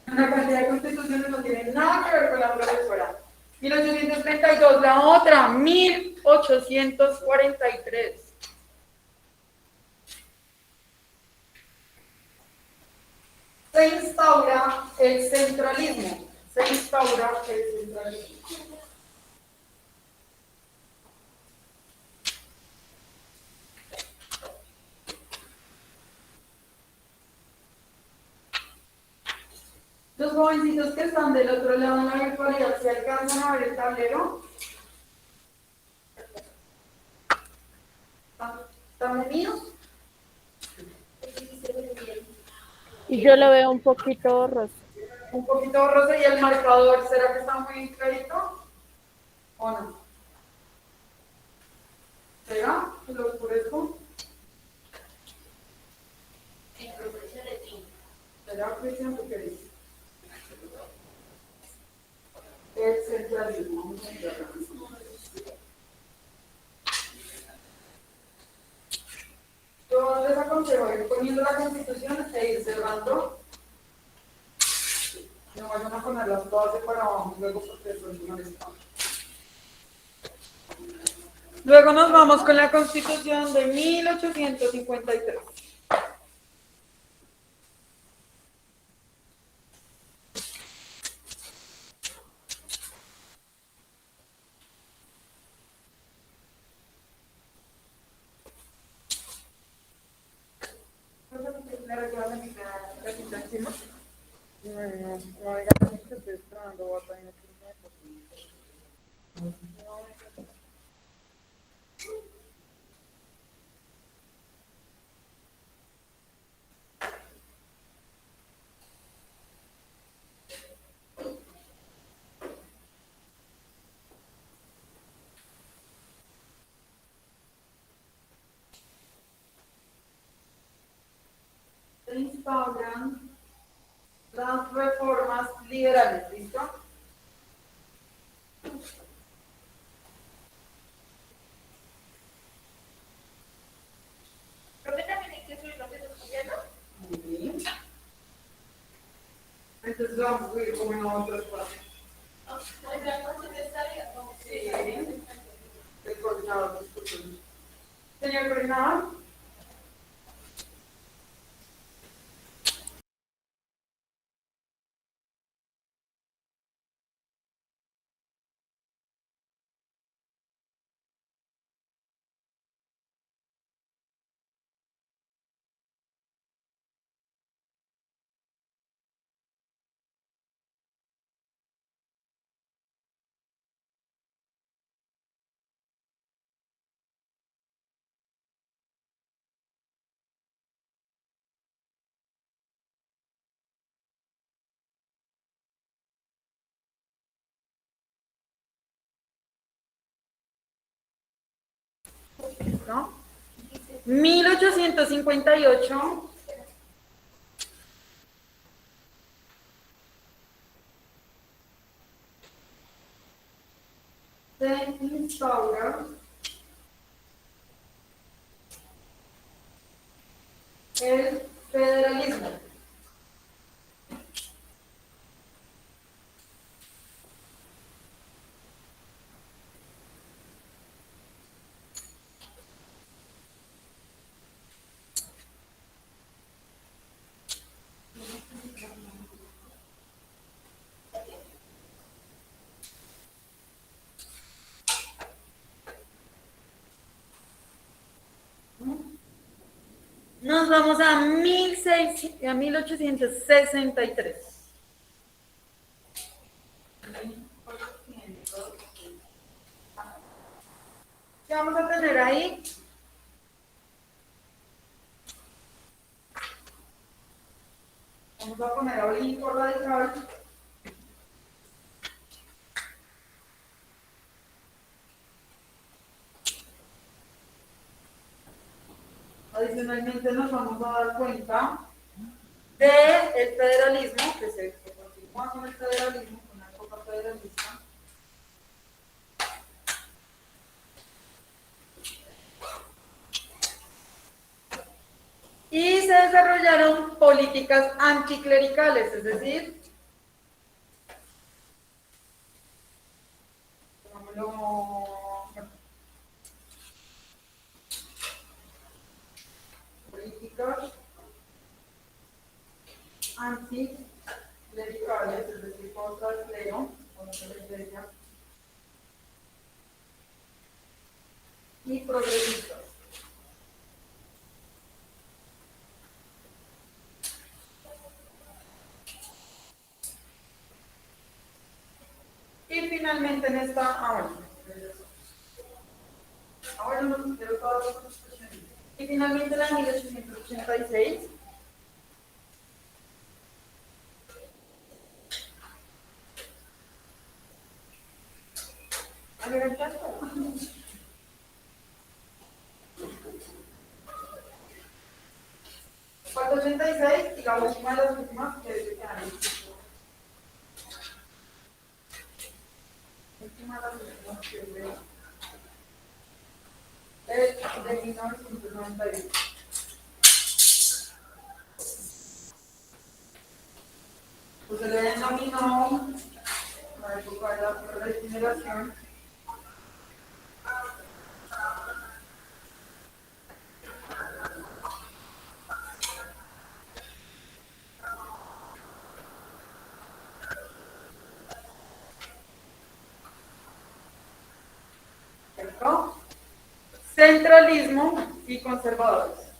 Una cantidad de constituciones no tienen nada que ver con la profesora. 1832, la otra, 1843. Se instaura el centralismo. Los jovencitos que están del otro lado en la virtualidad, ¿se alcanzan a ver el tablero? ¿Están unidos? Y yo lo veo un poquito borroso. Un poquito borroso y el marcador, ¿será que está muy clarito? ¿O no? ¿Será? ¿Que lo oscurezco? ¿Será, Cristian, tú qué dices? El centralismo. Vamos a entrar. Yo les aconsejo ir poniendo la Constitución e ir cerrando No vayan a ponerlas todas de para abajo luego porque eso no les está. Luego nos vamos con la Constitución de 1853. Encima. No, digan que estoy esperando, voy a tener que se instauran las reformas liberales, ¿listo? Creo que también hay que subir los de los gobiernos. Muy bien. Entonces vamos a ir como en otro espacio. El blanco se estaría como Sí. El coordinador, disculpen. Señor coordinador. ¿No? 1858 se instaura el federalismo. Nos vamos a 1863. ¿Qué vamos a tener ahí? Vamos a poner a Lincoln radical. Adicionalmente nos vamos a dar cuenta del federalismo, que se continúa con el federalismo, con la época federalista. Y se desarrollaron políticas anticlericales, es decir, políticas anticlericales, es decir, contra el clero, contra la iglesia, y progresistas. Y finalmente en esta, ahora no quiero todas las constituciones. Y finalmente en la 1886. A ver, el caso. 486 y la última de las últimas que es que hay. Última de las últimas que es de 1998. pues se le denominó la época de la regeneración. ¿Cierto? Centralismo y conservadores.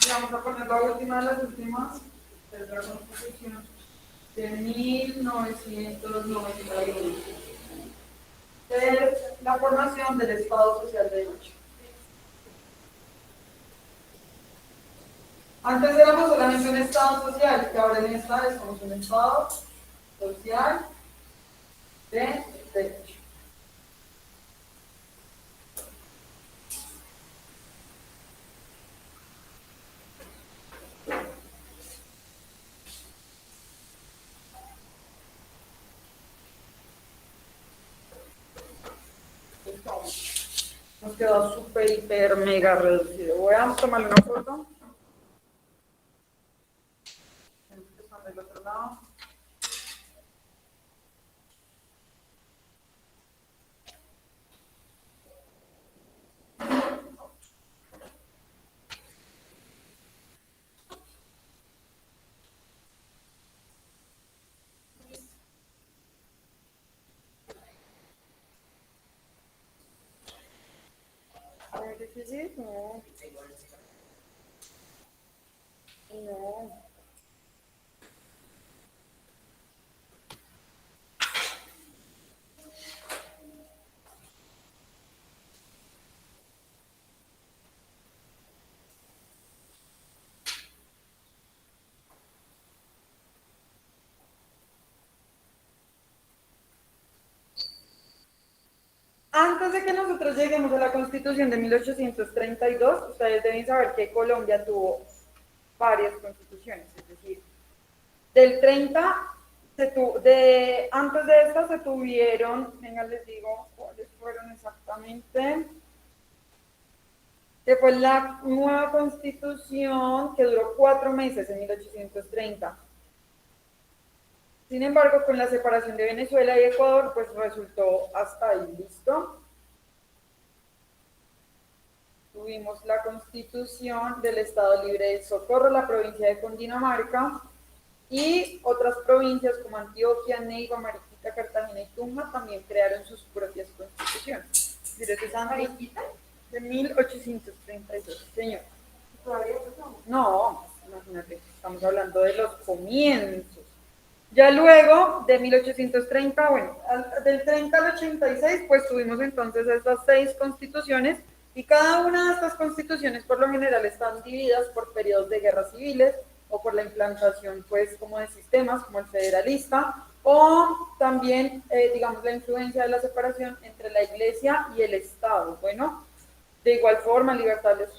Y vamos a poner la última de las últimas, que es la Constitución de 1991. Es la formación del Estado Social de Derecho. Antes éramos solamente un Estado social, que ahora en esta somos un Estado social de derecho. Nos quedó súper, hiper, mega reducido. Voy a tomarle una foto. Están del otro lado. ¿Es difícil? No. No. Antes de que nosotros lleguemos a la Constitución de 1832, ustedes deben saber que Colombia tuvo varias constituciones, es decir, del 30, antes de esta se tuvieron, venga, les digo cuáles fueron exactamente, que fue la nueva Constitución que duró 4 meses en 1830. Sin embargo, con la separación de Venezuela y Ecuador, pues resultó hasta ahí, ¿listo? Tuvimos la Constitución del Estado Libre de Socorro, la provincia de Cundinamarca, y otras provincias como Antioquia, Neiva, Mariquita, Cartagena y Tunja también crearon sus propias constituciones. ¿Mariquita? De 1832, señor. Todavía No, imagínate, estamos hablando de los comienzos. Ya luego, de 1830, bueno, del 30 al 86, pues tuvimos entonces estas 6 constituciones, y cada una de estas constituciones por lo general están divididas por periodos de guerras civiles, o por la implantación, pues, como de sistemas, como el federalista, o también, digamos, la influencia de la separación entre la Iglesia y el Estado. Bueno, de igual forma, libertades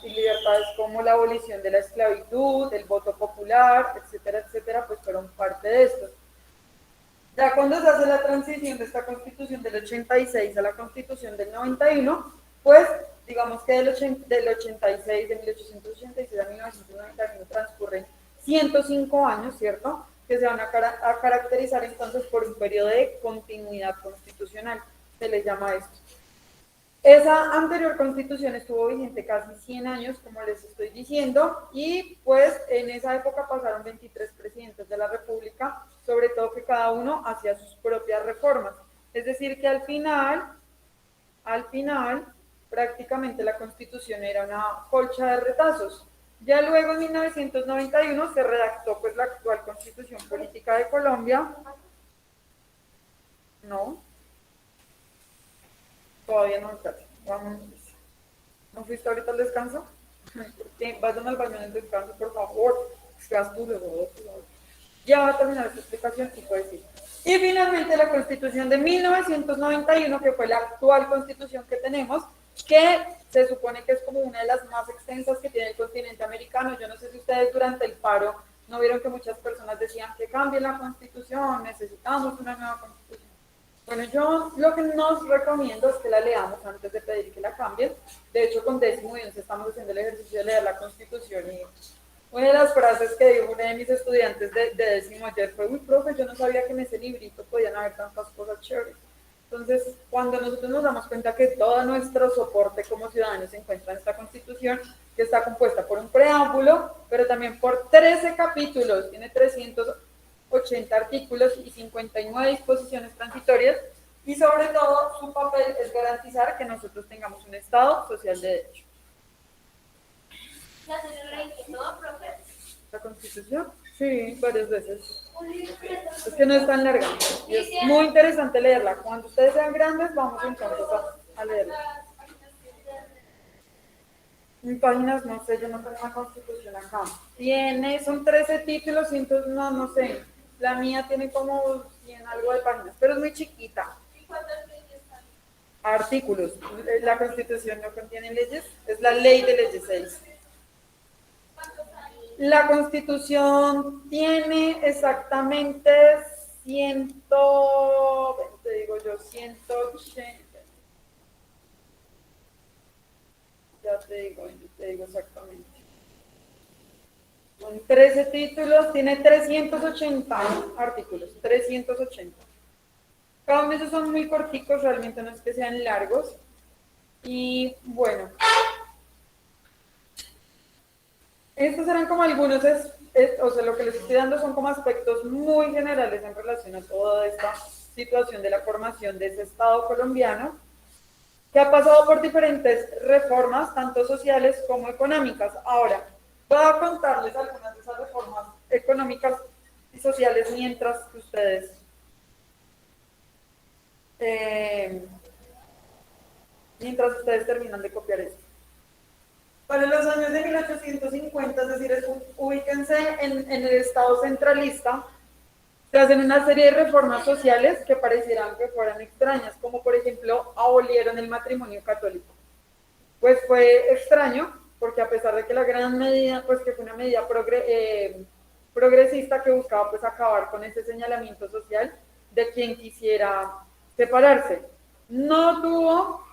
como la abolición de la esclavitud, el voto popular, etcétera, etcétera, pues fueron parte de esto. Ya cuando se hace la transición de esta Constitución del 86 a la Constitución del 91, pues digamos que del 86, de 1886 a 1991 transcurren 105 años, ¿cierto? Que se van a caracterizar entonces por un periodo de continuidad constitucional, se les llama esto. Esa anterior constitución estuvo vigente casi 100 años, como les estoy diciendo, y pues en esa época pasaron 23 presidentes de la República, sobre todo que cada uno hacía sus propias reformas. Es decir, que al final, prácticamente la constitución era una colcha de retazos. Ya luego en 1991 se redactó pues la actual Constitución Política de Colombia. No. Todavía no, vamos. ¿No fuiste ahorita al descanso? Vayan al baño en el descanso, por favor. Estás tú, luego. Ya va a terminar esta explicación y puedes ir. Y finalmente la Constitución de 1991, que fue la actual Constitución que tenemos, que se supone que es como una de las más extensas que tiene el continente americano. Yo no sé si ustedes durante el paro no vieron que muchas personas decían que cambie la constitución, necesitamos una nueva constitución. Bueno, yo lo que nos recomiendo es que la leamos antes de pedir que la cambien. De hecho, con 10º y 11 estamos haciendo el ejercicio de leer la constitución y una de las frases que dijo uno de mis estudiantes de 10º ayer fue: uy, profe, yo no sabía que en ese librito podían haber tantas cosas chéveres. Entonces, cuando nosotros nos damos cuenta que todo nuestro soporte como ciudadanos se encuentra en esta Constitución, que está compuesta por un preámbulo, pero también por 13 capítulos, tiene 380 artículos y 59 disposiciones transitorias, y sobre todo su papel es garantizar que nosotros tengamos un Estado social de derecho. ¿La señora todo, profe? ¿La Constitución? Sí, varias veces. Un libro Es que no es tan larga y es muy interesante leerla. Cuando ustedes sean grandes, vamos entonces a leerla. En páginas, no sé, yo no tengo una constitución acá. Son 13 títulos, y entonces no sé. La mía tiene como 100 algo de páginas, pero es muy chiquita. ¿Y cuántas leyes están? Artículos. La constitución no contiene leyes, es la ley de leyes 6. La Constitución tiene exactamente 180. Ya te digo exactamente. Son 13 títulos, tiene 380 artículos, 380. Cada uno de esos son muy corticos, realmente no es que sean largos. Y bueno, estos eran como algunos, o sea, lo que les estoy dando son como aspectos muy generales en relación a toda esta situación de la formación de ese Estado colombiano, que ha pasado por diferentes reformas, tanto sociales como económicas. Ahora, voy a contarles algunas de esas reformas económicas y sociales mientras ustedes terminan de copiar esto. Para los años de 1850, es decir, ubíquense en el Estado centralista, se hacen una serie de reformas sociales que parecieran que fueran extrañas, como por ejemplo, abolieron el matrimonio católico. Pues fue extraño, porque a pesar de que la gran medida, pues que fue una medida progresista que buscaba pues acabar con ese señalamiento social de quien quisiera separarse, no tuvo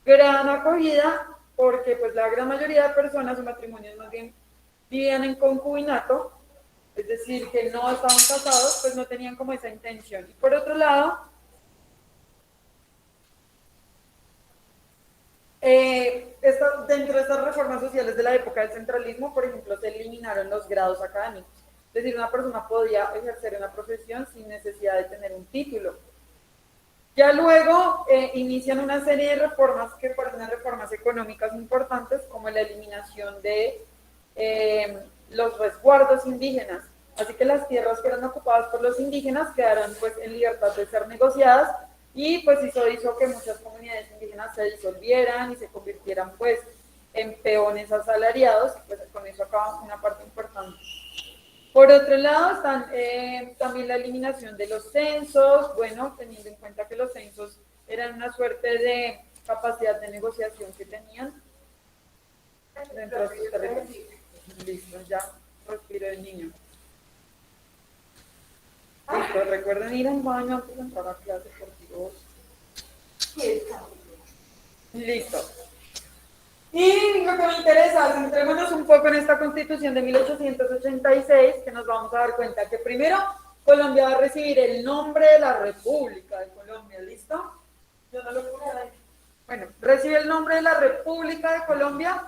gran acogida, porque pues la gran mayoría de personas, sus matrimonios más bien vivían en concubinato, es decir, que no estaban casados, pues no tenían como esa intención. Y por otro lado, dentro de estas reformas sociales de la época del centralismo, por ejemplo, se eliminaron los grados académicos. Es decir, una persona podía ejercer una profesión sin necesidad de tener un título. Ya luego inician una serie de reformas que fueron unas reformas económicas importantes, como la eliminación de los resguardos indígenas. Así que las tierras que eran ocupadas por los indígenas quedaron pues en libertad de ser negociadas, y pues eso hizo que muchas comunidades indígenas se disolvieran y se convirtieran pues en peones asalariados, y pues con eso acaba una parte importante. Por otro lado, están también la eliminación de los censos, bueno, teniendo en cuenta que los censos eran una suerte de capacidad de negociación que tenían dentro de sus territorios. Listo, ya respiro el niño. Listo, recuerden ir al baño antes de entrar a clase, por Dios. Listo. Y lo que me interesa, centrémonos un poco en esta Constitución de 1886, que nos vamos a dar cuenta que primero Colombia va a recibir el nombre de la República de Colombia, ¿listo? Yo no lo puse ahí. Bueno, recibe el nombre de la República de Colombia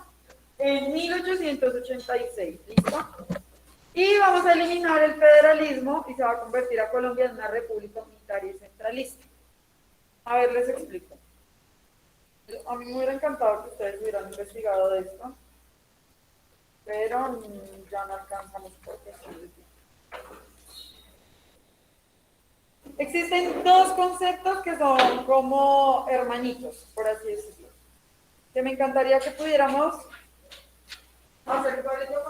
en 1886, ¿listo? Y vamos a eliminar el federalismo y se va a convertir a Colombia en una república unitaria y centralista. A ver, les explico. A mí me hubiera encantado que ustedes hubieran investigado de esto, pero ya no alcanzamos por cuestiones de tiempo. Existen dos conceptos que son como hermanitos, por así decirlo, que me encantaría que pudiéramos hacer cuadrito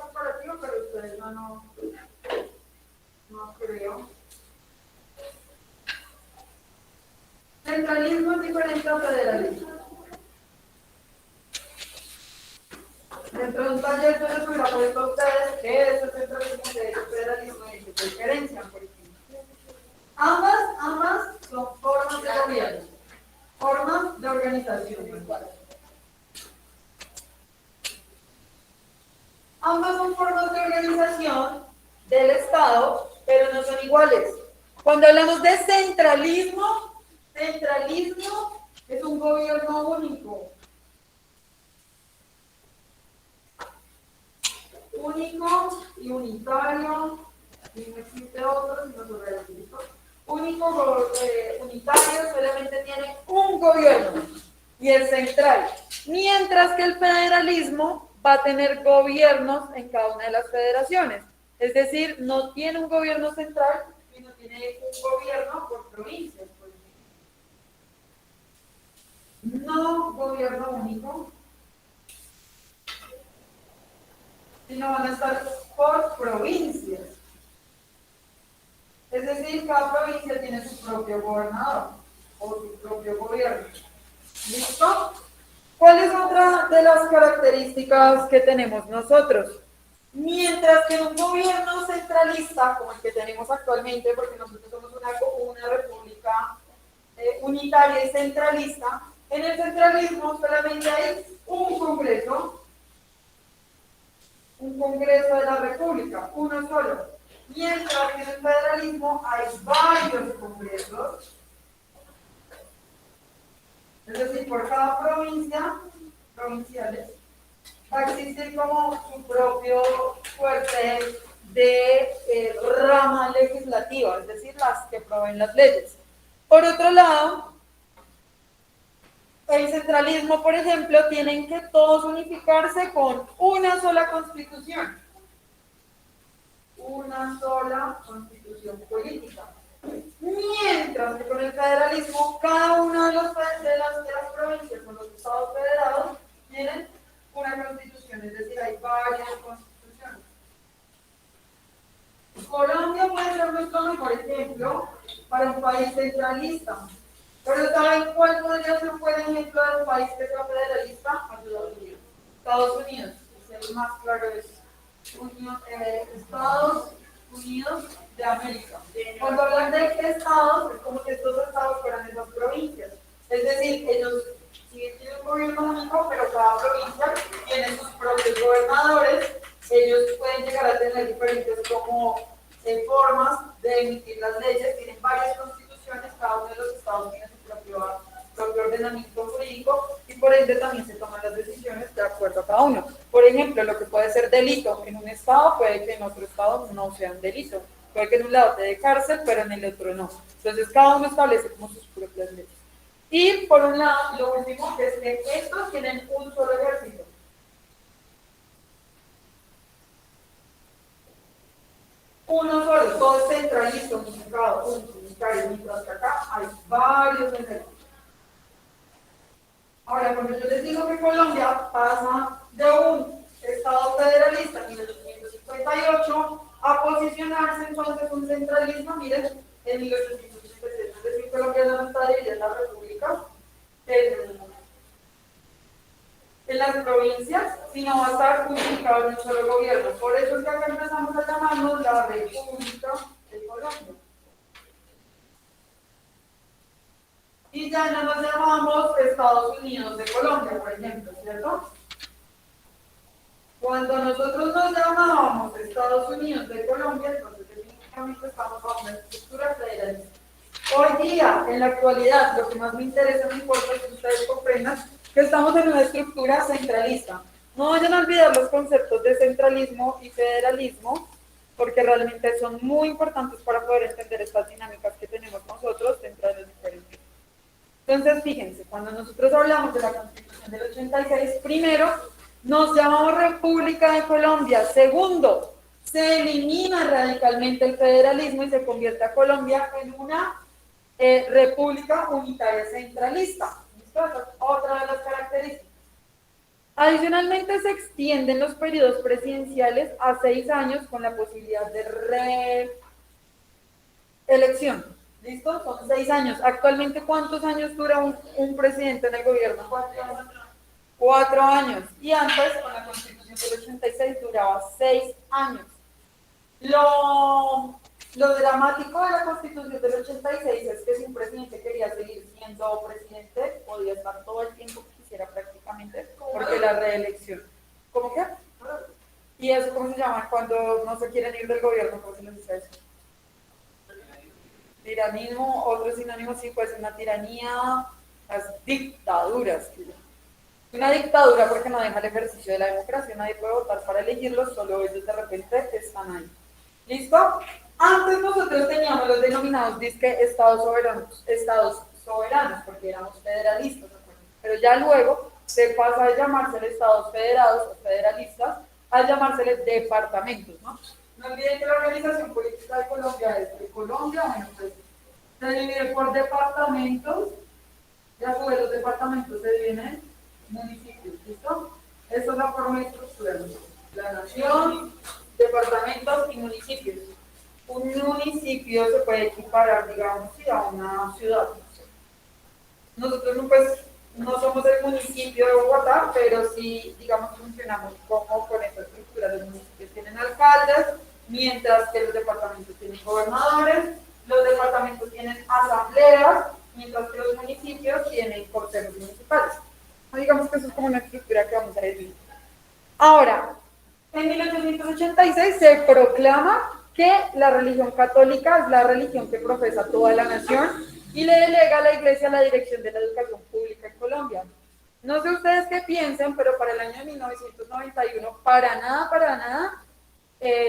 comparativo, pero ustedes no creo. Centralismo es diferente a federalismo. Dentro de un taller yo les hubiera puesto a ustedes que es el centralismo y el federalismo y que se diferencian, por ejemplo. Ambas son formas de gobierno, formas de organización. Ambas son formas de organización del Estado, pero no son iguales. Cuando hablamos de centralismo, centralismo es un gobierno único. Único y unitario, y no existe otro, sino surrealista. Único, unitario, solamente tiene un gobierno, y es central. Mientras que el federalismo va a tener gobiernos en cada una de las federaciones. Es decir, no tiene un gobierno central, sino tiene un gobierno por provincias, por ejemplo. No gobierno único, sino van a estar por provincias. Es decir, cada provincia tiene su propio gobernador o su propio gobierno. ¿Listo? ¿Cuál es otra de las características que tenemos nosotros? Mientras que en un gobierno centralista, como el que tenemos actualmente, porque nosotros somos una república unitaria y centralista, en el centralismo solamente hay un congreso de la república, uno solo. Mientras que en el federalismo hay varios congresos, es decir, por cada provinciales, va a existir como su propio fuerte de rama legislativa, es decir, las que proveen las leyes. Por otro lado, el centralismo, por ejemplo, tienen que todos unificarse con una sola constitución. Una sola constitución política. Mientras que con el federalismo, cada una de las provincias o los estados federados tienen una constitución, es decir, hay varias constituciones. Colombia puede ser nuestro mejor ejemplo para un país centralista. Pero ¿saben cuál podría ser un buen ejemplo de un país que sea federalista? Estados Unidos, es el más claro de eso. Estados Unidos de América. Cuando hablan de estados, es como que estos estados fueran esas provincias. Es decir, ellos siguen tienen un gobierno único, pero cada provincia tiene sus propios gobernadores. Ellos pueden llegar a tener diferentes como formas de emitir las leyes, tienen varias constituciones, cada uno de los estados tiene su propio ordenamiento jurídico y por ende también se toman las decisiones de acuerdo a cada uno. Por ejemplo, lo que puede ser delito en un estado puede que en otro estado no sea un delito. Puede que en un lado te dé cárcel, pero en el otro no. Entonces cada uno establece como sus propias leyes. Y por un lado, lo último es que estos tienen un solo ejército. Uno solo, todo centralista, unificado, unitario, mientras que acá hay varios ejércitos. Ahora, cuando yo les digo que Colombia pasa de un Estado federalista en 1858 a posicionarse entonces un centralismo, miren, en 1886, es decir, Colombia no está dividida en la república, en las provincias, sino va a estar unificado en un solo gobierno. Por eso es que acá empezamos a llamarnos la República de Colombia. Y ya no nos llamamos Estados Unidos de Colombia, por ejemplo, ¿cierto? Cuando nosotros nos llamábamos Estados Unidos de Colombia, entonces definitivamente estamos bajo una estructura federalista. Hoy día, en la actualidad, lo que más me interesa, me importa es que ustedes comprendan que estamos en una estructura centralista. No vayan a olvidar los conceptos de centralismo y federalismo, porque realmente son muy importantes para poder entender estas dinámicas que tenemos nosotros dentro de los diferentes. Entonces, fíjense, cuando nosotros hablamos de la Constitución del 86, primero, nos llamamos República de Colombia. Segundo, se elimina radicalmente el federalismo y se convierte a Colombia en una república unitaria centralista. ¿Listo? Esa es otra de las características. Adicionalmente, se extienden los periodos presidenciales a 6 años con la posibilidad de reelección. ¿Listo? Son 6 años. Actualmente, ¿cuántos años dura un presidente en el gobierno? 4 años. Y antes, con la Constitución 1886 duraba 6 años. Lo dramático de la Constitución del 86 es que si un presidente quería seguir siendo presidente, podía estar todo el tiempo que quisiera prácticamente, porque la reelección. ¿Cómo que? ¿Y eso cómo se llama? Cuando no se quieren ir del gobierno, ¿cómo se les dice eso? Tiranismo, otro sinónimo sí puede ser una tiranía, las dictaduras. Una dictadura porque no deja el ejercicio de la democracia, nadie puede votar para elegirlos, solo ellos de repente están ahí. ¿Listo? Antes nosotros teníamos los denominados disque estados soberanos, porque éramos federalistas, pero ya luego se pasa de llamarse estados federados o federalistas a llamársele departamentos, ¿no? No olviden que la organización política de Colombia es de Colombia, bueno, pues se divide por departamentos, y a su vez los departamentos se dividen en municipios, ¿listo? Esta es la forma de estructura, la nación, departamentos y municipios. Un municipio se puede equiparar, digamos, a una ciudad. Nosotros pues, no somos el municipio de Bogotá, pero sí, digamos, funcionamos como con esta estructura. Los municipios tienen alcaldes, mientras que los departamentos tienen gobernadores, los departamentos tienen asambleas, mientras que los municipios tienen consejos municipales. Digamos que eso es como una estructura que vamos a ir. Ahora, en 1886 se proclama que la religión católica es la religión que profesa toda la nación y le delega a la Iglesia la dirección de la educación pública en Colombia. No sé ustedes qué piensen, pero para el año 1991, para nada,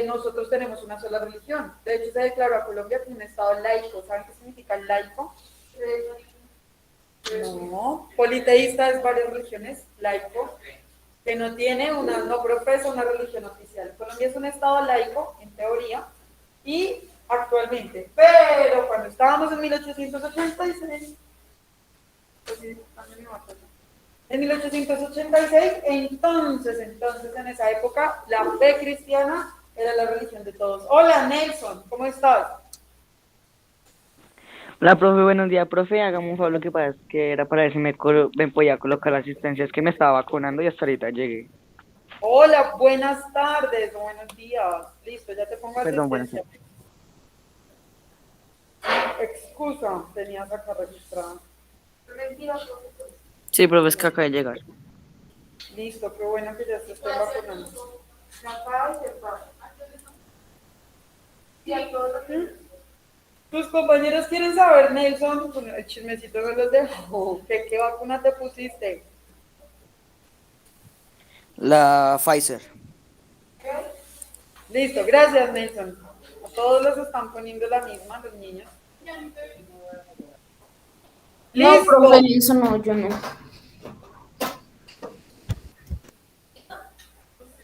nosotros tenemos una sola religión. De hecho, se declaró a Colombia como un estado laico. ¿Saben qué significa laico? No, politeísta es varias religiones, laico, que no tiene no profesa una religión oficial. Colombia es un estado laico, en teoría, y actualmente, pero cuando estábamos en 1886, pues sí, en 1886, entonces en esa época, la fe cristiana era la religión de todos. Hola Nelson, ¿cómo estás? Hola, profe, buenos días, profe. Hagamos un favor, lo que pasa es que era para ver si me podía colocar la asistencia. Es que me estaba vacunando y hasta ahorita llegué. Hola, buenas tardes, buenos días. Listo, ya te pongo Perdón, buenas asistencia. Excusa, tenías acá registrada. Sí, profe, es que acabo de llegar. Listo, qué bueno que ya se estén vacunando. Tus compañeros quieren saber, Nelson, pues, el chismecito se los dejo. ¿Qué vacuna te pusiste? La Pfizer. Listo, gracias, Nelson. A todos los están poniendo la misma, los niños. No, Listo. profe, eso no, yo no.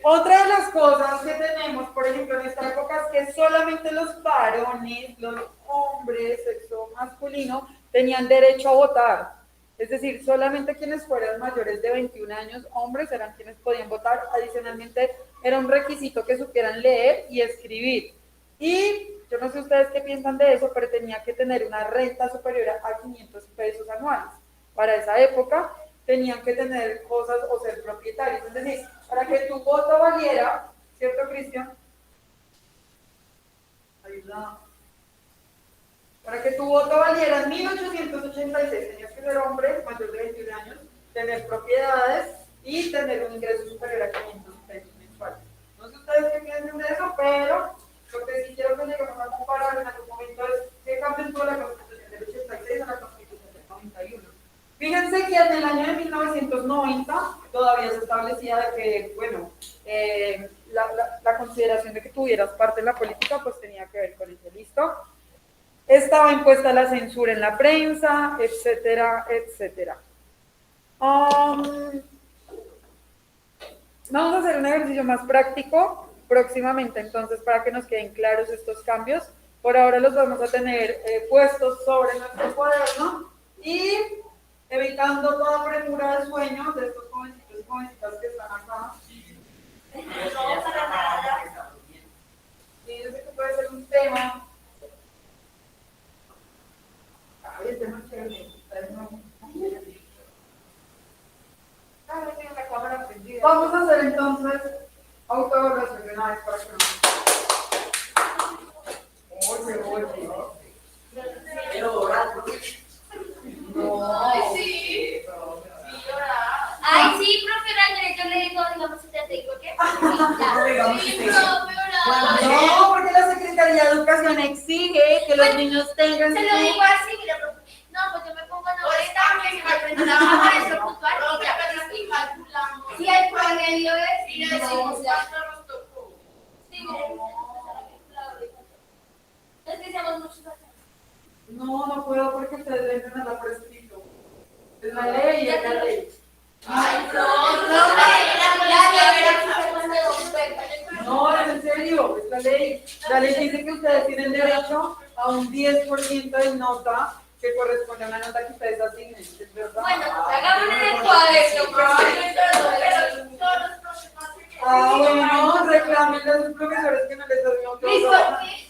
Otra de las cosas que tenemos, por ejemplo, en esta época es que solamente los varones, los hombres, sexo masculino, tenían derecho a votar. Es decir, solamente quienes fueran mayores de 21 años, hombres, eran quienes podían votar. Adicionalmente, era un requisito que supieran leer y escribir. Y yo no sé ustedes qué piensan de eso, pero tenía que tener una renta superior a 500 pesos anuales. Para esa época, tenían que tener cosas o ser propietarios. Es decir, para que tu voto valiera, ¿cierto, Cristian? Ayuda. Para que tu voto valiera en 1886 tenías que ser hombre, mayor de 21 años, tener propiedades y tener un ingreso superior a 500 pesos mensuales. No sé ustedes qué piensan de eso, pero lo que sí quiero que lleguemos a comparar en algún momento es qué cambió toda la Constitución del 86 a la Constitución del 91. Fíjense que en el año de 1990 todavía se establecía de que, bueno, la consideración de que tuvieras parte en la política pues tenía que ver con eso, ¿listo? Estaba impuesta la censura en la prensa, etcétera, etcétera. Vamos a hacer un ejercicio más práctico próximamente, entonces, para que nos queden claros estos cambios. Por ahora los vamos a tener puestos sobre nuestro cuaderno y evitando toda premura de sueño de estos jovencitos y jovencitas que están acá. No, para nada. Y yo sé que puede ser un tema. Ay, el tema es chévere. Vamos a hacer entonces Autoevaluación de una vez para que no. Oye, oye. Pero, No. Ay, sí. Ay, sí, profe, Ranger, yo le digo, digamos, si te digo que. Sí, profe, Ranger. No, porque la Secretaría de Educación exige que los niños tengan Se lo digo así, mira, profe. No, pues yo me pongo 90, porque si me aprendo la maestra puntual, y ya, pues y calculamos. Si el promedio es, y le decimos cuánto nos tocó. Sí, mire, es que seamos muchos. No, no puedo porque ustedes le entran a la por escrito. Es la ley, es la ley. Ay, No, es en serio, es la ley. La ley dice que ustedes tienen derecho a un 10% de nota que corresponde a una nota que ustedes asignen. ¿Es verdad? Bueno, hagámosle el cuaderno, profe. Ah, bueno, reclamen a sus profesores que no les dan nota. ¿Y por qué?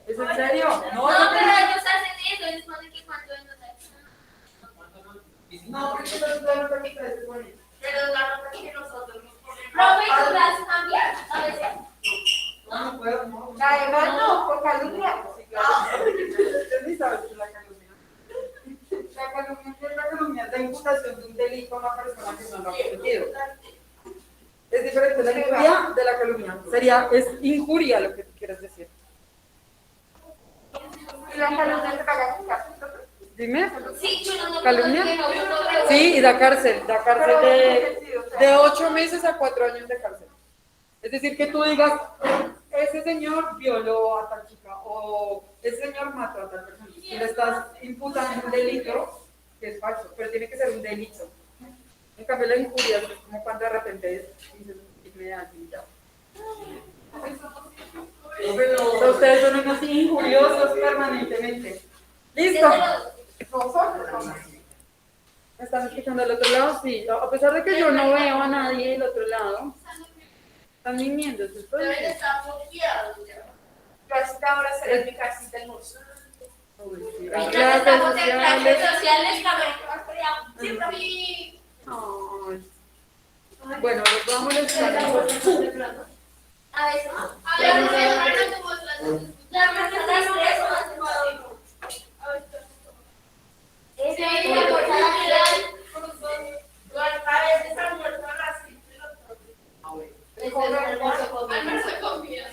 ¿Es en serio? No, pero ellos hacen eso, ellos ponen que cuánto es nota. No, porque eso es la nota que ustedes ponen. Pero la nota que nosotros nos ponemos. Profe, ¿tú las cambias? A veces. No, no puedo, no. Además, no, por calumnia. Sí, claro. Usted ni sabe qué es la calumnia. La calumnia es la calumnia, es la imputación de un delito a una persona que no lo ha cometido. Es diferente la injuria de la calumnia. Es injuria lo que tú quieres decir. Y la calumnia se paga con cárcel. Dime. Sí, pero no. ¿Calumnia? Sí, y da cárcel de 8 meses a 4 años de cárcel. Es decir, que tú digas, ese señor violó a tal chica o ese señor mató a tal persona. Y le estás imputando un delito que es falso, pero tiene que ser un delito. En cambio, la injuria es como cuando de repente dices, y ya. Pero ustedes son unos injuriosos permanentemente. ¿Listo? ¿Me están escuchando del otro lado? Sí. A pesar de que yo no veo a nadie del otro lado, están viniendo. Eso es todo. Está bloqueado. Yo hasta ahora seré mi casita del almuerzo. Hay Ya clases estamos en clases sociales. sociales, cabrón. Sí, profe. Ay. Bueno, los vamos a molestar. A veces. A veces. La verdad es que eso hace mal. Sí, la cosa a veces almuerzo a las 5 de la tarde. Almuerzo de comida.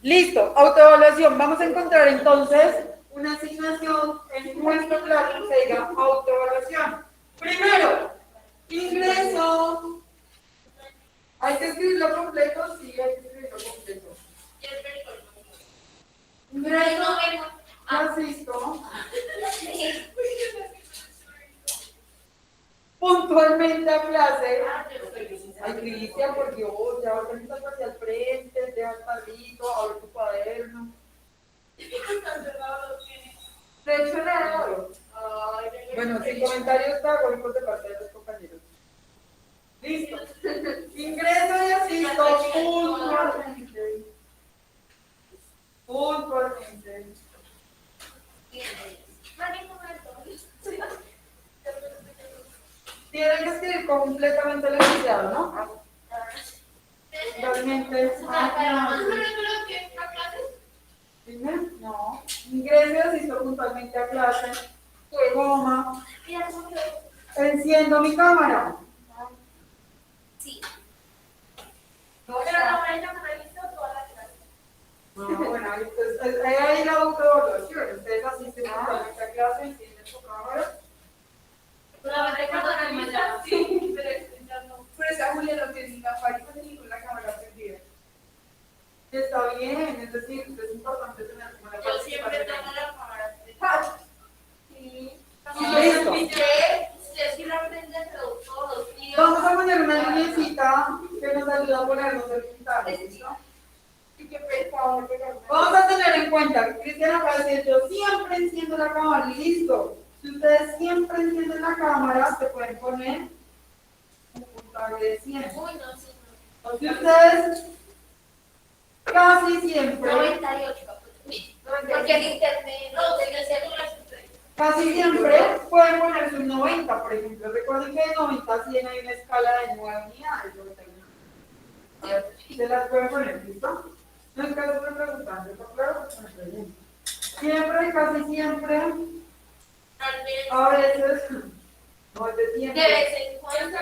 Listo, autoevaluación. Vamos a encontrar entonces una asignación en nuestro plan que se diga autoevaluación. Primero, ingreso. ¿Hay que escribirlo completo? Sí, hay que escribirlo completo. Ingreso, asisto. Puntualmente a clase. Ay, Cristian, por Dios, ya organiza hacia el frente, deja el tablito, abre tu cuaderno. De hecho, le adoro. Bueno, sin comentarios pedagógicos de parte de los compañeros. Listo. Ingreso y asisto puntualmente. Puntualmente. Tienen que escribir completamente el enunciado, ¿no? Totalmente. ¿Dime? No. Ingreso y asisto puntualmente a clase. Coma. Enciendo mi cámara. Sí. Pero no me he revisto toda la clase. Bueno, entonces ahí la autoevaluación. Ustedes asisten puntualmente a clase, encienden su cámara. Solamente cuando me llaman. Sí, pero esa Julia no tiene ni la fábrica ni con la cámara prendida. Está bien, es decir, es importante tener como la Yo siempre participación. tengo la cámara. Sí. Listo. Usted sí lo aprende entre todos. Vamos a poner una linecita que nos ayuda a ponernos el pintar. ¿Listo? Y que pensaba que Vamos a tener en cuenta, Cristiana acaba de decir, yo siempre enciendo la cámara, listo. Si ustedes siempre encienden la cámara, se pueden poner un puntaje de 100. Uy, no, sí, Si ustedes casi siempre, 98, 98, Porque el internet, no, de el celular. Casi siempre pueden ponerse un 90, por ejemplo. Recuerden que de 90 a 100 hay una escala de 9 unidades. A ver, se las pueden poner, ¿listo? No es caso de preguntar, ¿está claro? Siempre, casi siempre, a veces, no es de De siempre. vez en cuando.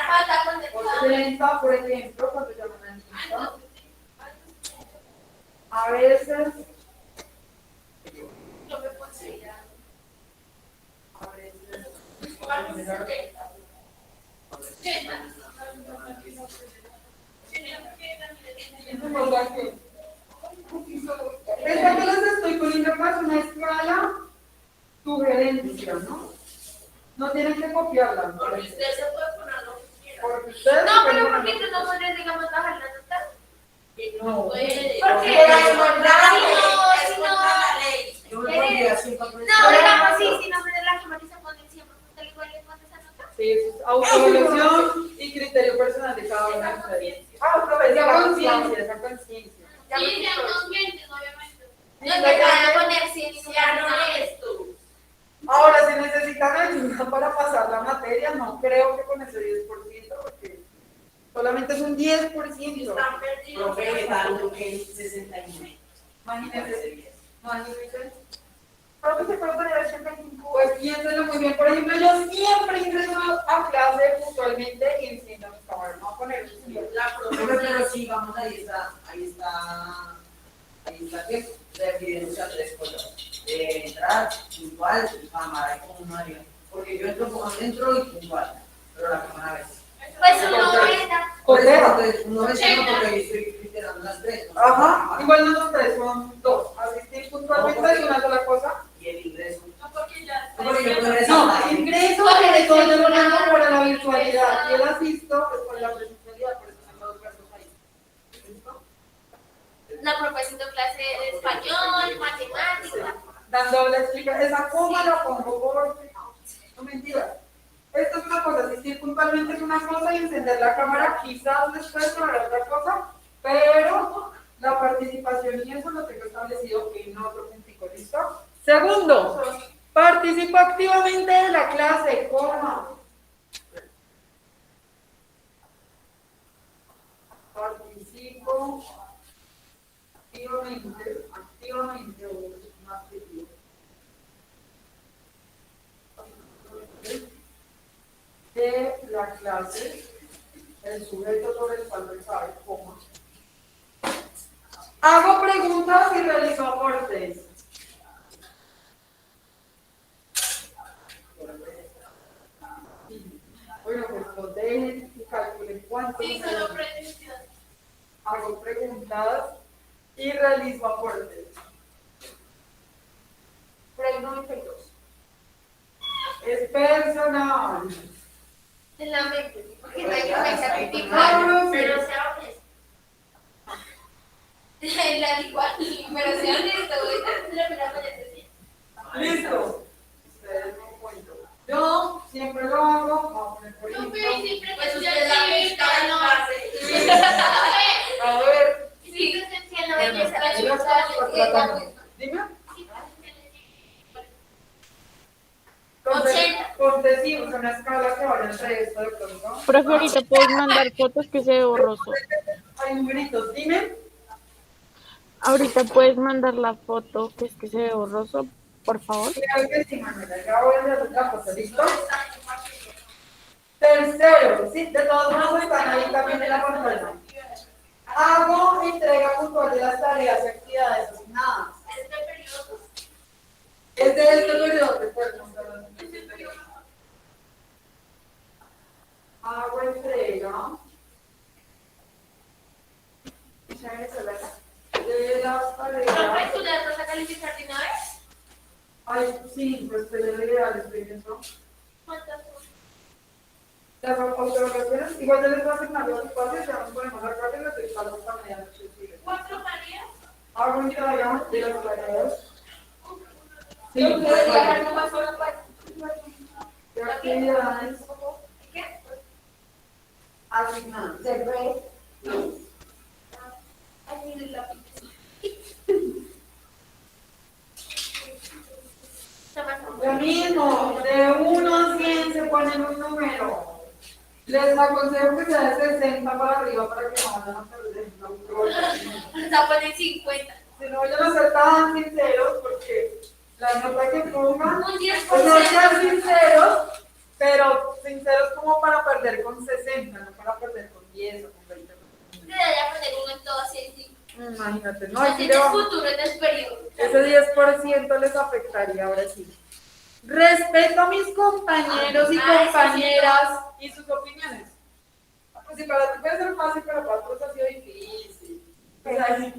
Falta con el 80, por ejemplo, cuando llaman a lista. A veces, no me considero. a veces, esta que les estoy poniendo acá es una escala sugerencia, ¿no? No tienen que copiarla. Porque usted se puede poner lo que quiera. Porque ustedes No, pueden pero poner- ¿por qué tú no pones, digamos, bajar la nota? No. Puede. Porque Porque es contra la ley, si es no, contra la ley. Yo me pondría 5%. no, digamos, si no pones la cámara y se pone siempre, ¿usted igual le pone esa nota? Sí, eso es autoevaluación y criterio personal de cada uno de ustedes. Esa conciencia, esa conciencia. Sí, seamos mientes, obviamente. Sí, No te la van a gente- poner 100 y Ya no no eres tú. Ahora, si necesitan ayuda para pasar la materia, no creo que con ese 10%, porque solamente es un 10%. Están perdidos. Profe, me dan el 69. Imagínense. Imagínense. Creo que se puede poner 85. Pues piénsenlo muy bien. Por ejemplo, yo siempre ingreso a clase puntualmente y enciendo mi cámara. No voy a poner un celular. La profe, pero sí, vamos, ahí está que refiriéndose a 3 cosas. Entrar, puntual y cámara, como Mario. Porque yo entro y puntual, pero la cámara a veces. Pues uno ahorita. Por eso, Copia. entonces, no me llamo porque estoy literando las 3. Ajá, igual no son 3, son 2. Asistir puntualmente es una sola cosa. Y el ingreso. No, porque ya. Porque yo puedo No, resaltar. ingreso sobre todo yo lo hago por la virtualidad y el asisto es por la presencialidad, por eso están los versos ahí. ¿Listo? La profe haciendo clase de español, matemática. Dando la explicación, esa coma la pongo por... No mentira. Esto es una cosa, asistir puntualmente es una cosa y encender la cámara quizás después para otra cosa, pero la participación y eso lo tengo establecido en otro puntico, ¿listo? Segundo, participo activamente de la clase, coma. Participo activamente, más activo. De la clase, el sujeto sobre el cual sabe, coma. Hago preguntas y realizo aportes. Bueno, pues cotejen y calculen cuánto. Sí, solo pretensión. Hago preguntas y realizo aportes. Por ahí 92. Es personal. En la mente. Porque no hay que pensar que Claro, pero sí. sea honesto. La igual, pero sea honesto, güey. La primera vez decía. Listo. Ustedes no cuento. Yo siempre lo hago, vamos a poner por No, ejemplo. pero siempre Pues que usted usted la sí, vista pero en no. clase. A ver, Sí, presencial, no belleza, la Dime. chica, Dime. Ochenta. Ponte sí, o sea, una escala que vaya entre esto de pronto. Profe, ahorita puedes mandar fotos que se ve borroso. Hay numeritos, dime. Ahorita puedes mandar la foto que se ve borroso, por favor. Claro que sí, Manuela, ya voy a hacer otra cosa, ¿listo? Tercero, sí, de todos modos están ahí también en la pantalla. Hago entrega puntual de las tareas y actividades asignadas. este periodo. Es de este periodo, recuerden. Hago entrega de las Profe, tareas. ¿tú le vas a calificar de una vez? Ay, sí, pues estoy legal, estoy viendo. ¿Cuántas son? Las observaciones, igual ya les voy a asignar los espacios, ya nos ponemos acá que les dejamos esta medianoche. ¿4 Marías? Hago entrega de las tareas. Sí, Ustedes de dejan nomás solo para- actividades ¿Qué? asignadas. Se ve. Ay, mire el lápiz. ponen un número. Les aconsejo que sea de 60 para arriba para que no vayan a perder. O sea, ponen 50. Si no vayan a ser tan sinceros, porque la nota que pongan, Un 10%. pues no sean sinceros, pero sinceros como para perder con 60, no para perder con 10 o con 20. Debería poner uno en todo así. Imagínate, no, No, aquí en le el vamos. futuro, en el periodo. Ese 10% les afectaría ahora sí. Respeto a mis compañeros y compañeras y sus opiniones. Pues si para ti puede ser fácil, pero para otros ha sido difícil. O sea,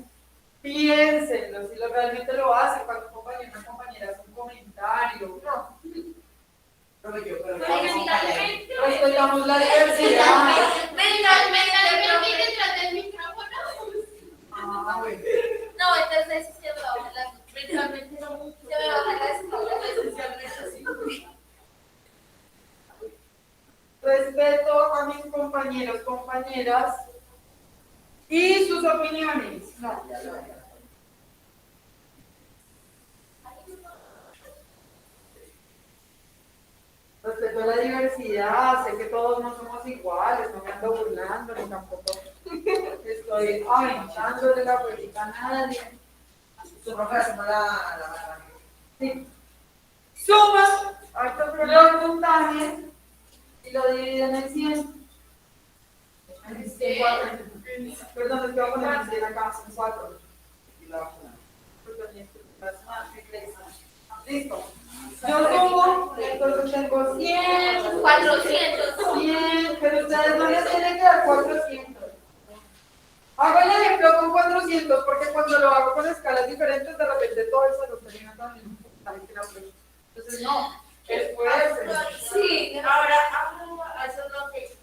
piénsenlo, si realmente lo hacen, cuando un compañero o una compañera hace un comentario. No, respetamos la diversidad. Venga, detrás del micrófono. Ah, bueno. No, entonces se me baja la. Mentalmente no mucho. Se me baja la escala, esencialmente sí. Respeto a mis compañeros, compañeras y sus opiniones. No, ya lo haré. Respeto a la diversidad, sé que todos no somos iguales, no me ando burlando, ni tampoco estoy aventándole la política a nadie. Su profe hacemos la Sí. Suma los puntajes y lo dividen en 100. Perdón, es que voy a poner en 100 acá, en 4. Listo. Yo sumo, entonces tengo 100, 400. 100, pero ustedes no les tienen que dar 400. Hago el ejemplo con 400 porque cuando lo hago con escalas diferentes, de repente todo eso lo termina también. Entonces, no, esfuercen. Sí, ahora eso es lo que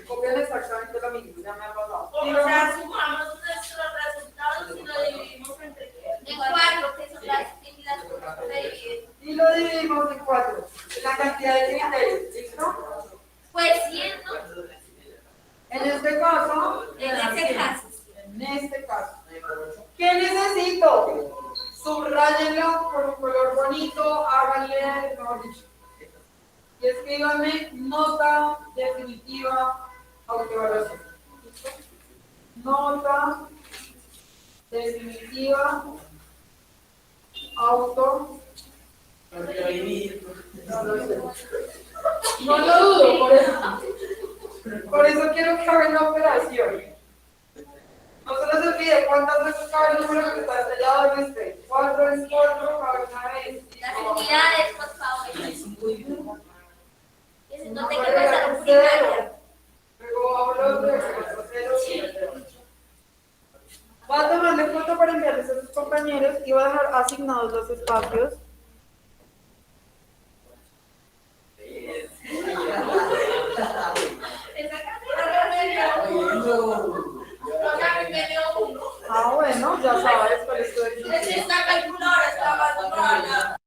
Copian exactamente lo mismo, ya me ha pasado. o sea, sumamos nuestros resultados y lo dividimos entre en 4, que son las que se dividen. Y lo dividimos en 4. La cantidad de criterios, ¿listo? Pues 100, ¿no? En este caso, En este caso. En este caso. ¿Qué necesito? Subrayenlo con un color bonito, háganle, mejor dicho. Y escríbanme nota definitiva autoevaluación. Nota definitiva auto. No lo sé. No lo dudo, por eso quiero que hagan la operación. No se les olvide cuántas veces cabe el número que está estrellado en este. 4 es 4, cabe una vez. Las unidades, por favor. No te Luego que pasar un primaria. hablo de 4, 0. Voy a tomarle foto para enviarles a sus compañeros y voy a dejar asignados los espacios. Ah, bueno, ya sabes cuál es tu decisión. Esta calculadora está más mala.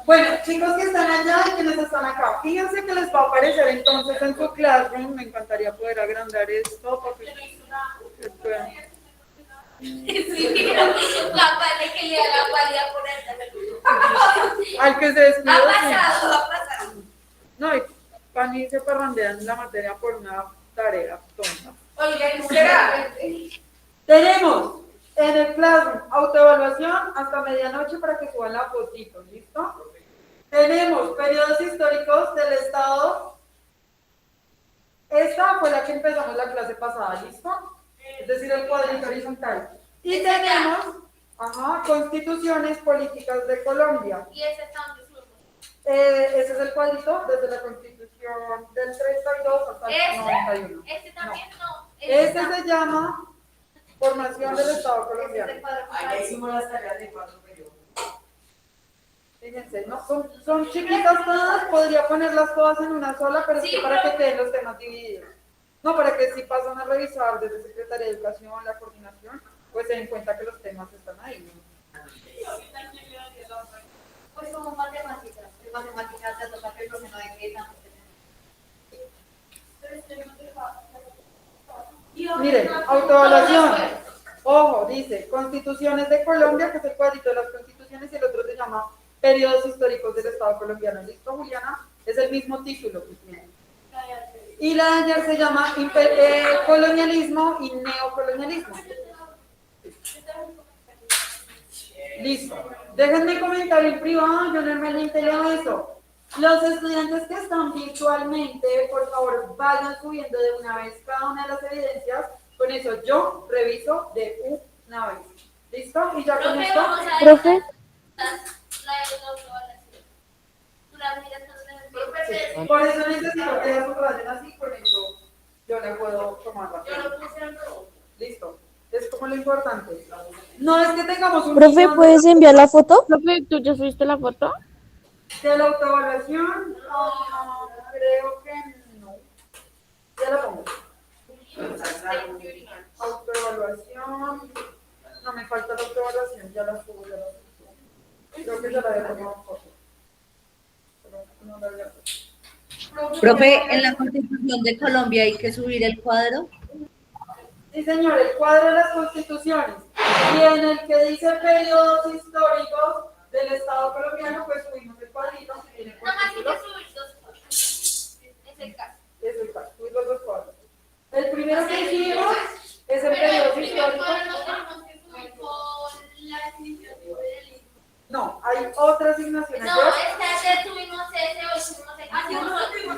Bueno, chicos que están allá y quienes están acá, fíjense que les va a aparecer entonces en su classroom. Me encantaría poder agrandar esto porque puedan. Sí, capaz de que le haga valía por el Al que se despidió. Ha Sí. pasado, ha pasado. No, y pan y se parrandean la materia por una tarea tonta. Oiga, ¿no será? Tenemos en el classroom autoevaluación hasta medianoche para que suban la fotito, ¿listo? Tenemos periodos históricos del Estado. Esta fue la que empezamos la clase pasada, ¿listo? Es decir, el cuadrito horizontal. Y tenemos, constituciones políticas de Colombia. Y ese está donde subimos. Ese es el cuadrito desde la constitución del 32 hasta el 91. Este también no. Este se llama Formación del Estado colombiano. Allá hicimos las tareas de 4 periodos. Fíjense, ¿no? Son chiquitas todas, podría ponerlas todas en una sola, pero sí, para que queden los temas divididos. No, para que si pasan a revisar desde Secretaría de Educación, la coordinación, pues se den cuenta que los temas están ahí, ¿no? Pues como matemáticas. En matemáticas se toca que el profe no hay que tanto. Miren, autoevaluación. Ojo, dice Constituciones de Colombia, que es el cuadrito de las constituciones, y el otro se llama Periodos históricos del Estado colombiano. ¿Listo, Juliana? Es el mismo título que tiene. Y la de ayer se llama colonialismo y neocolonialismo. Listo. Déjenme comentar en privado, yo normalmente leo eso. Los estudiantes que están virtualmente, por favor, vayan subiendo de una vez cada una de las evidencias. Con eso yo reviso de una vez. ¿Listo? Y ya con esto. Profe, Por eso necesito que las subrayen así, con eso yo le puedo tomar la Yo lo puse en rojo. Listo. Es como lo importante. No es que tengamos un Profe, millón ¿puedes enviar la foto? profe, ¿tú ya subiste la foto? de la autoevaluación. No, creo que no. Ya la pongo. Autoevaluación. No, me falta la autoevaluación. Ya la subo, ya la subo. Creo que ya la había tomado foto. Pero no la había puesto. Profe, en la Constitución de Colombia hay que subir el cuadro. Sí, señor, el cuadro de las constituciones. Y en el que dice periodos históricos del Estado colombiano, pues subimos el cuadrito que tiene por Nada más hay título. que subir 2 cosas. Es el caso. Es el caso, subir los dos cuadros. El primero que hicimos es el periodo histórico. No tenemos que subir con la definición de federalismo. No, hay otra asignación No, ayer. esta subimos ese, hoy subimos el Así caso. nosotros tuvimos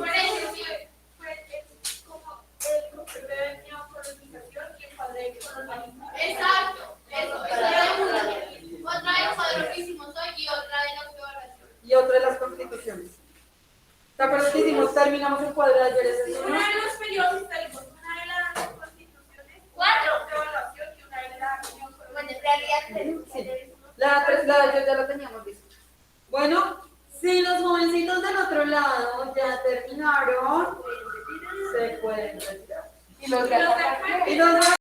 como el concepto de neocolonización y el padre de colonialismo. Exacto, eso, esa era una. Otra del cuadro que hicimos hoy y otra de la autoevaluación. Y otra de las constituciones. ¿Te acuerdas que hicimos? Terminamos el cuadro de ayer. Ese es uno. Una de los periodos históricos, una de las constituciones, 4. de evaluación y una de la Bueno, en realidad, Sí. La de ayer ya la teníamos lista. Bueno, si los jovencitos del otro lado ya terminaron, se pueden retirar. y los de acá. Y los